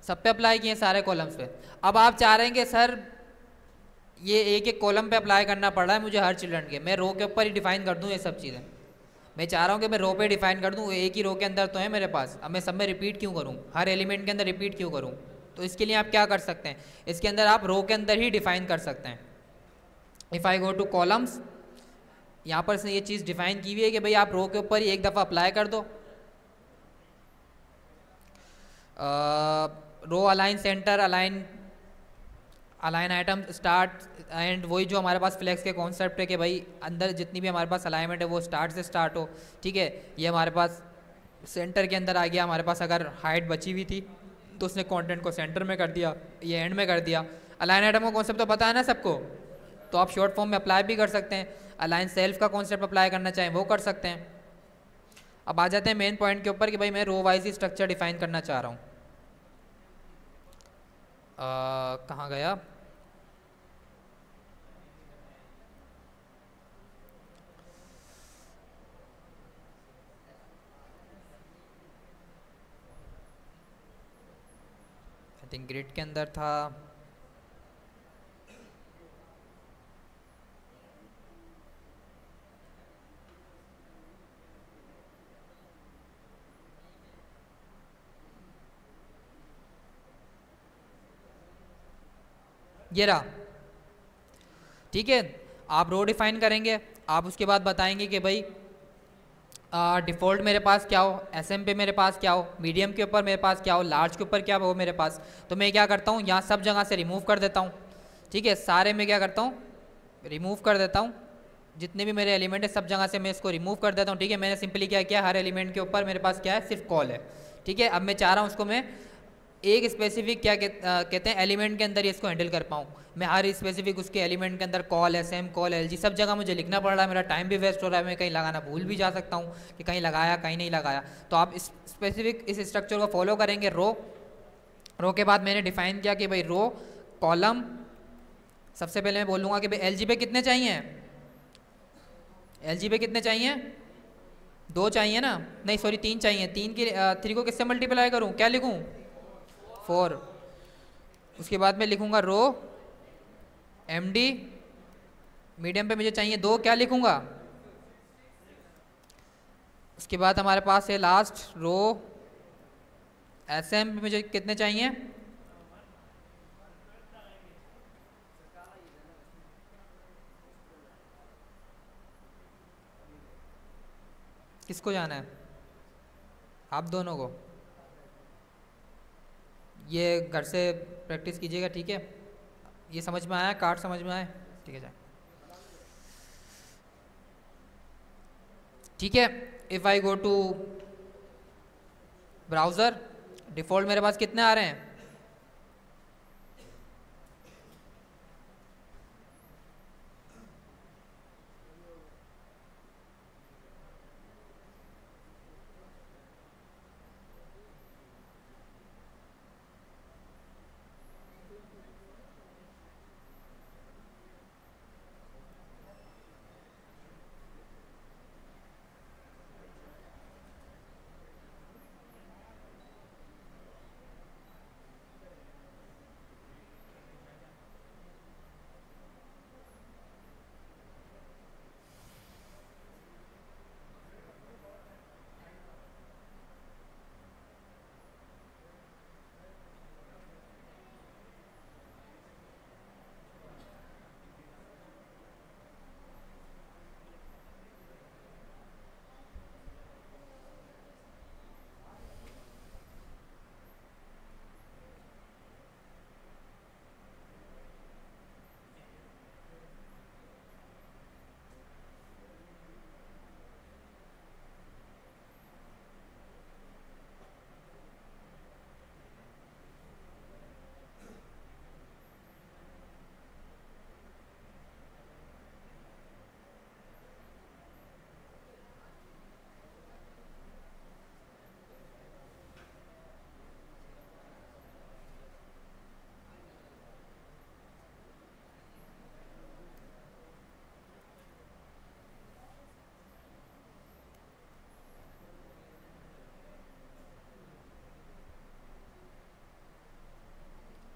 सब पे अप्लाई किए सारे कॉलम्स पे। अब आप चाह रहे हैं कि सर ये एक एक कॉलम पे अप्लाई करना पड़ रहा है मुझे हर चिल्ड्रन के, मैं रो के ऊपर ही डिफाइन कर दूं ये सब चीज़ें, मैं चाह रहा हूँ कि मैं रो पे डिफाइन कर दूँ, एक ही रो के अंदर तो है मेरे पास, अब मैं सब में रिपीट क्यों करूँ, हर एलिमेंट के अंदर रिपीट क्यों करूँ। तो इसके लिए आप क्या कर सकते हैं, इसके अंदर आप रो के अंदर ही डिफाइन कर सकते हैं। If I go two columns, यहाँ पर से ये चीज़ डिफाइन की हुई है कि भाई आप रो के ऊपर ही एक दफ़ा अप्लाई कर दो, row align center align align item start end, वही जो हमारे पास फ्लेक्स के कॉन्सेप्ट है कि भाई अंदर जितनी भी हमारे पास अलाइनमेंट है वो स्टार्ट से स्टार्ट हो। ठीक है, ये हमारे पास सेंटर के अंदर आ गया, हमारे पास अगर हाइट बची हुई थी तो उसने कंटेंट को सेंटर में कर दिया, ये एंड में कर दिया। अलाइन आइटम का कॉन्सेप्ट तो पता है ना सबको, तो आप शॉर्ट फॉर्म में अप्लाई भी कर सकते हैं। अलाइन सेल्फ का कॉन्सेप्ट अप्लाई करना चाहें वो कर सकते हैं। अब आ जाते हैं मेन पॉइंट के ऊपर कि भाई मैं रो वाइज ही स्ट्रक्चर डिफाइन करना चाह रहा हूँ। कहाँ गया, आई थिंक ग्रिड के अंदर था। ये रहा। ठीक है, आप रो डिफाइन करेंगे, आप उसके बाद बताएंगे कि भाई डिफ़ॉल्ट मेरे पास क्या हो, एसएम पे मेरे पास क्या हो, मीडियम के ऊपर मेरे पास क्या हो, लार्ज के ऊपर क्या हो मेरे पास। तो मैं क्या करता हूँ, यहाँ सब जगह से रिमूव कर देता हूँ। ठीक है, सारे में क्या करता हूँ, रिमूव कर देता हूँ, जितने भी मेरे एलिमेंट है सब जगह से मैं इसको रिमूव कर देता हूँ। ठीक है, मैंने सिंपली क्या किया, हर एलिमेंट के ऊपर मेरे पास क्या है, सिर्फ कॉल है। ठीक है, अब मैं चाह रहा हूँ उसको मैं एक स्पेसिफिक क्या कहते हैं एलिमेंट के अंदर ही इसको हैंडल कर पाऊँ। मैं हर स्पेसिफिक उसके एलिमेंट के अंदर कॉल एसएम कॉल एलजी सब जगह मुझे लिखना पड़ रहा है, मेरा टाइम भी वेस्ट हो रहा है, मैं कहीं लगाना भूल भी जा सकता हूँ कि कहीं लगाया कहीं नहीं लगाया। तो आप इस स्पेसिफिक इस स्ट्रक्चर को फॉलो करेंगे। रो के बाद मैंने डिफाइन किया कि भाई रो कॉलम, सबसे पहले मैं बोलूँगा कि भाई एलजी पे कितने चाहिए, एलजी पे कितने चाहिए, 2 चाहिए ना, नहीं सॉरी 3 चाहिए। 3 को किससे मल्टीप्लाई करूँ, क्या लिखूँ, 4। उसके बाद मैं लिखूंगा रो एमडी, मीडियम पे मुझे चाहिए 2, क्या लिखूंगा। उसके बाद हमारे पास है लास्ट रो एसएम पे मुझे कितने चाहिए, किसको जाना है, आप दोनों को। ये घर से प्रैक्टिस कीजिएगा। ठीक है, ये समझ में आया, कार्ड समझ में आए, ठीक है जाए। ठीक है, if I go to browser, default मेरे पास कितने आ रहे हैं,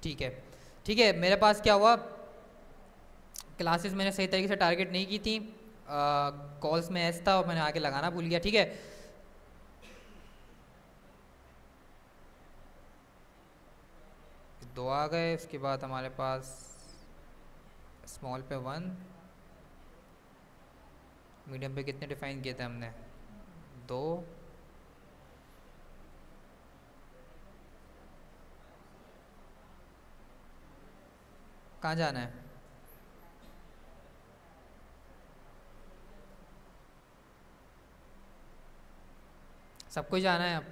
ठीक है। ठीक है, मेरे पास क्या हुआ, क्लासेस मैंने सही तरीके से टारगेट नहीं की थी, कॉल्स में एस था और मैंने आगे लगाना भूल गया, ठीक है। दो आ गए, उसके बाद हमारे पास स्मॉल पे 1, मीडियम पे कितने डिफाइन किए थे हमने, 2, कहाँ जाना है? सबको ही जाना है अब?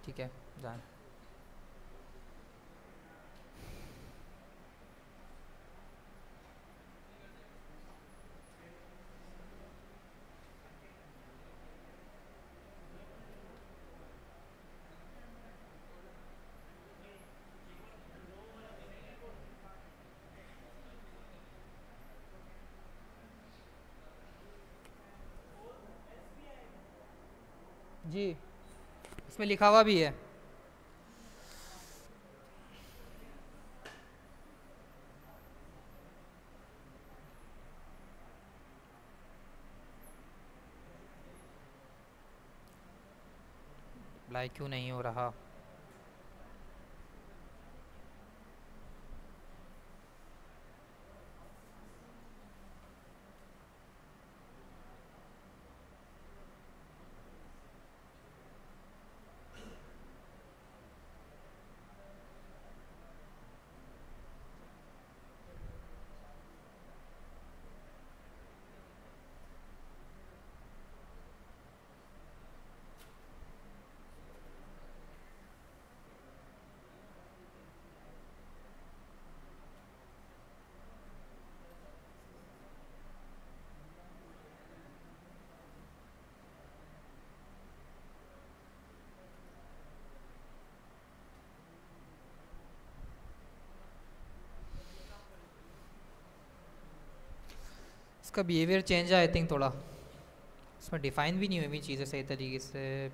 ठीक है, जाना। जी, इसमें लिखा हुआ भी है। अप्लाई क्यों नहीं हो रहा? इसका बिहेवियर चेंज है आई थिंक थोड़ा, इसमें डिफाइन भी नहीं हुई चीज़ें सही तरीके से।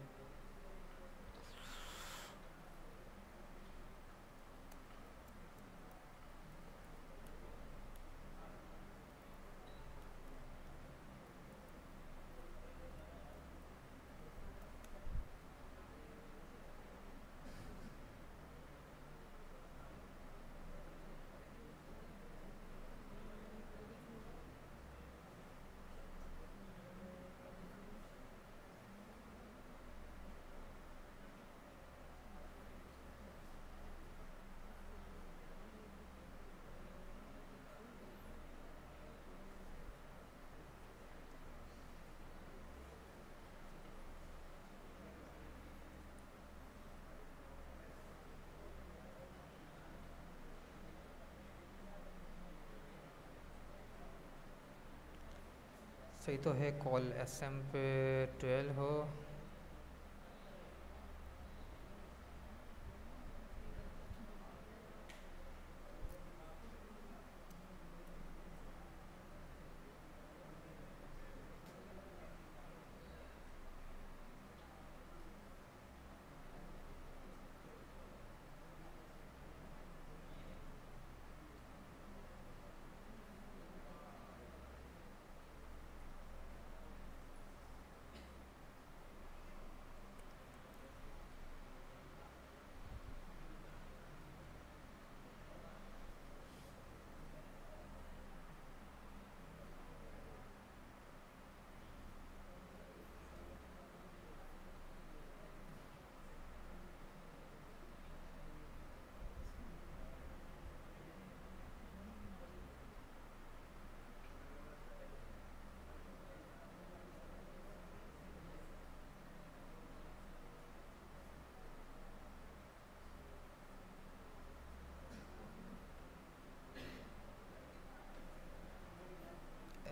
सही तो है, कॉल एस एम पे 12 हो।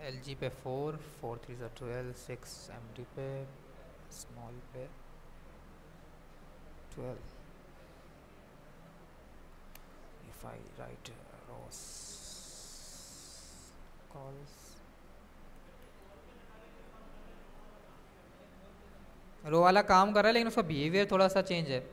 एल जी पे 4, 4 3 12, 6 एम डी पे, स्मॉल पे 12, if I write rows cols. Row वाला काम कर रहा है लेकिन उसका बिहेवियर थोड़ा सा चेंज है।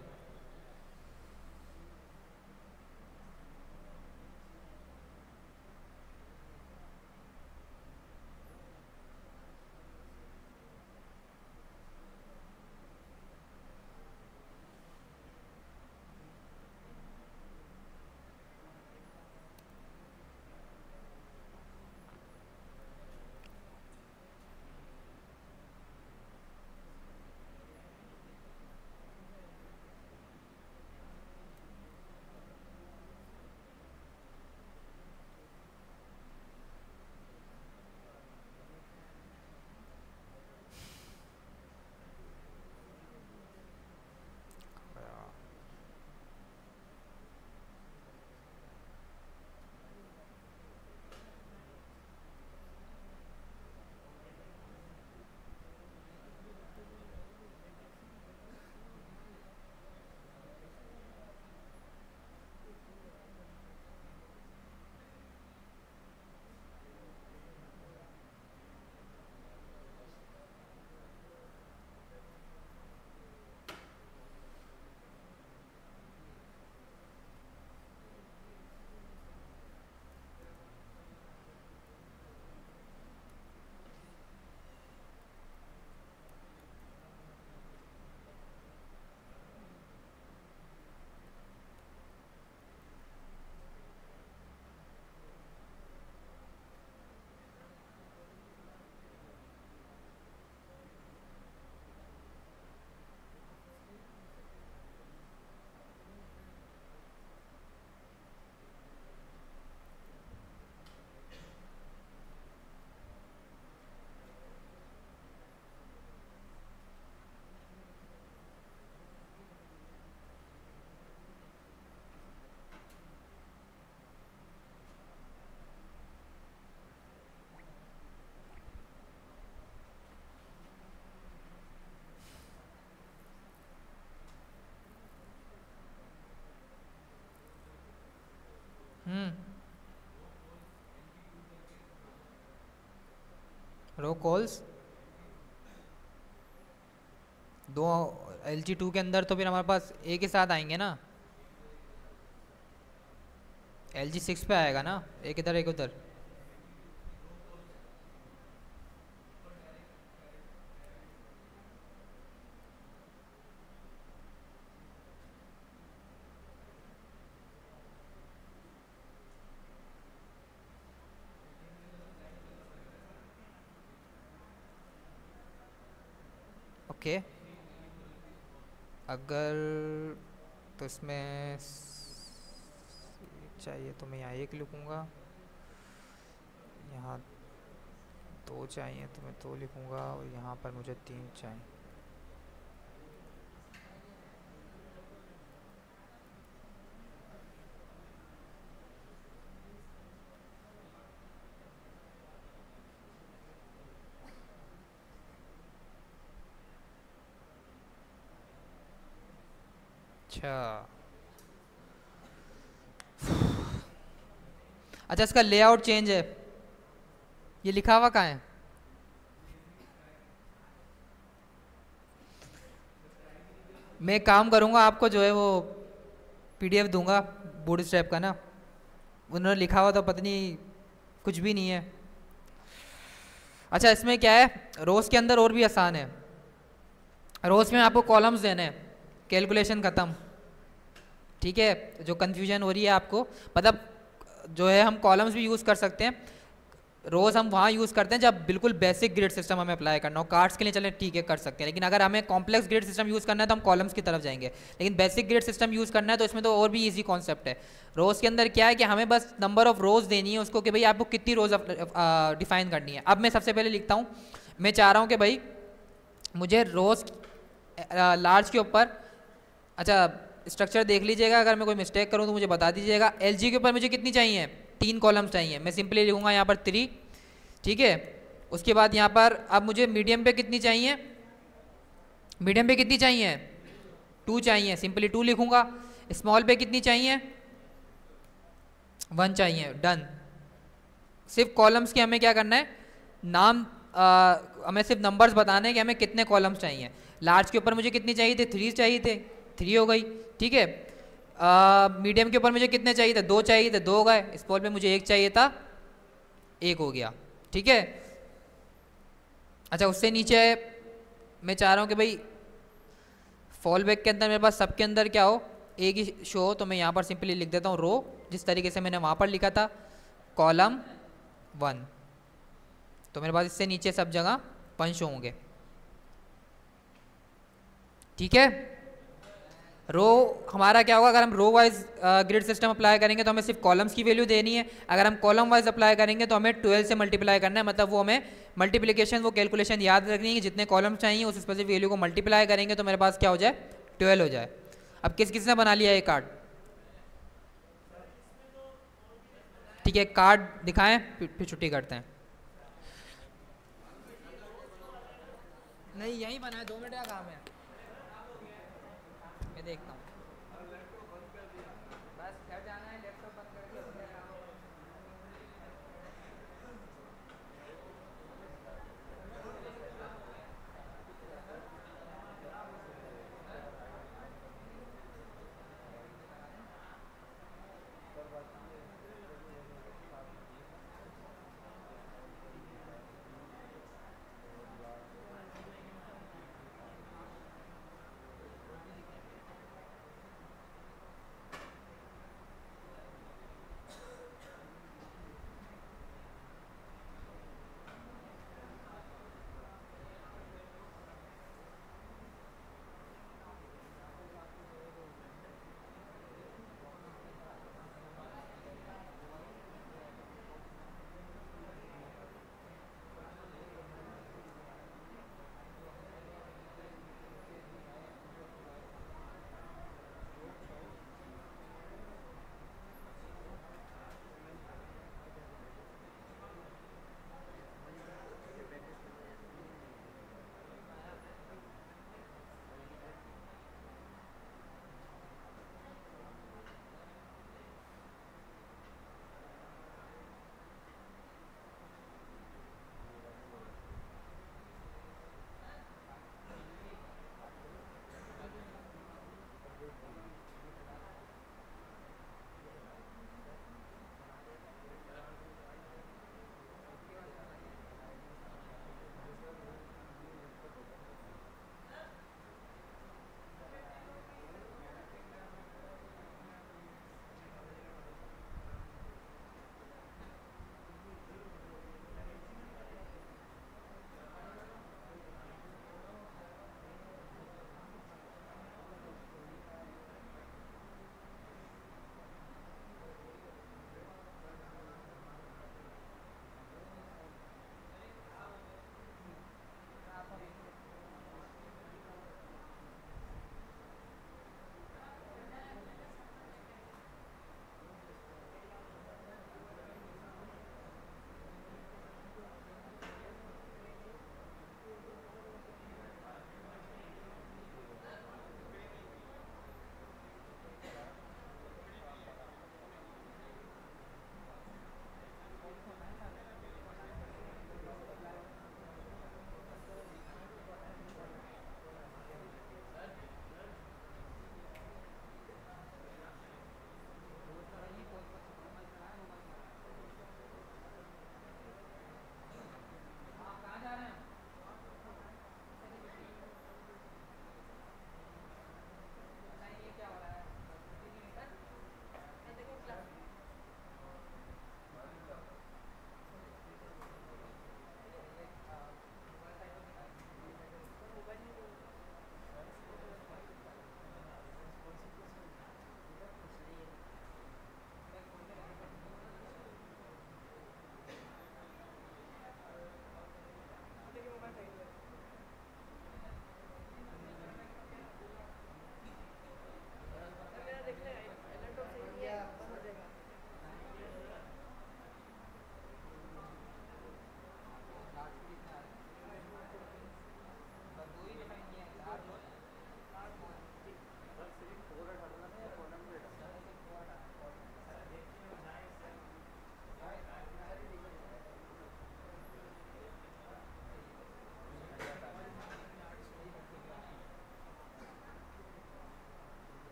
रो कॉल्स दो LG2 के अंदर, तो फिर हमारे पास एक ही साथ आएंगे ना, LG6 पे आएगा ना, एक इधर एक उधर। ओके अगर तो इसमें चाहिए तो मैं यहाँ एक लिखूँगा, यहाँ दो चाहिए तो मैं दो लिखूँगा, और यहाँ पर मुझे तीन चाहिए। अच्छा अच्छा, इसका लेआउट चेंज है, ये लिखा हुआ कहाँ है? मैं एक काम करूँगा, आपको जो है वो PDF दूंगा बूटस्ट्रैप का ना, उन्होंने लिखा हुआ तो पता नहीं, कुछ भी नहीं है। अच्छा इसमें क्या है, रोज के अंदर और भी आसान है। रोज में आपको कॉलम्स देने हैं, कैलकुलेशन ख़त्म। ठीक है, जो कन्फ्यूजन हो रही है आपको, मतलब जो है हम कॉलम्स भी यूज़ कर सकते हैं, रोज़ हम वहाँ यूज़ करते हैं जब बिल्कुल बेसिक ग्रिड सिस्टम हमें अप्लाई करना हो। कार्ड्स के लिए चलें ठीक है कर सकते हैं, लेकिन अगर हमें कॉम्प्लेक्स ग्रिड सिस्टम यूज़ करना है तो हम कॉलम्स की तरफ जाएंगे। लेकिन बेसिक ग्रिड सिस्टम यूज़ करना है तो इसमें तो और भी इजी कॉन्सेप्ट है। रोज़ के अंदर क्या है कि हमें बस नंबर ऑफ रोज़ देनी है उसको, कि भाई आपको कितनी रोज़ डिफाइन करनी है। अब मैं सबसे पहले लिखता हूँ, मैं चाह रहा हूँ कि भाई मुझे रोज़ लार्ज के ऊपर, अच्छा स्ट्रक्चर देख लीजिएगा, अगर मैं कोई मिस्टेक करूँ तो मुझे बता दीजिएगा। LG के ऊपर मुझे कितनी चाहिए, 3 कॉलम्स चाहिए। मैं सिंपली लिखूँगा यहाँ पर 3, ठीक है। उसके बाद यहाँ पर अब मुझे मीडियम पे कितनी चाहिए, मीडियम पे कितनी चाहिए, 2 चाहिए, सिंपली 2 लिखूँगा। स्मॉल पे कितनी चाहिए, 1 चाहिए, डन। सिर्फ कॉलम्स के हमें क्या करना है, नाम हमें सिर्फ नंबर्स बताने हैं कि हमें कितने कॉलम्स चाहिए। लार्ज के ऊपर मुझे कितनी चाहिए थे, 3 चाहिए थे, 3 हो गई, ठीक है। मीडियम के ऊपर मुझे कितने चाहिए थे, 2 चाहिए थे, 2 हो गए। स्मॉल पे मुझे 1 चाहिए था, 1 हो गया, ठीक है। अच्छा उससे नीचे मैं चाह रहा हूँ कि भाई फॉल बैक के अंदर मेरे पास सबके अंदर क्या हो, एक ही शो हो, तो मैं यहाँ पर सिंपली लिख देता हूँ रो, जिस तरीके से मैंने वहाँ पर लिखा था, कॉलम 1। तो मेरे पास इससे नीचे सब जगह 1 शो होंगे, ठीक है। रो हमारा क्या होगा, अगर हम row wise grid system apply करेंगे तो हमें सिर्फ कॉलम्स की वैल्यू देनी है। अगर हम कॉलम वाइज अप्लाई करेंगे तो हमें 12 से मल्टीप्लाई करना है, मतलब वो हमें मल्टीप्लिकेशन, वो कैलकुलेशन याद रखनी है कि जितने कॉलम चाहिए उस स्पेसिफिक वैल्यू को मल्टीप्लाई करेंगे तो मेरे पास क्या हो जाए, 12 हो जाए। अब किसने बना लिया ये कार्ड, ठीक है, कार्ड दिखाएं फिर छुट्टी करते हैं। नहीं यही बना है, 2 मिनट का काम है, मैं देखता हूँ।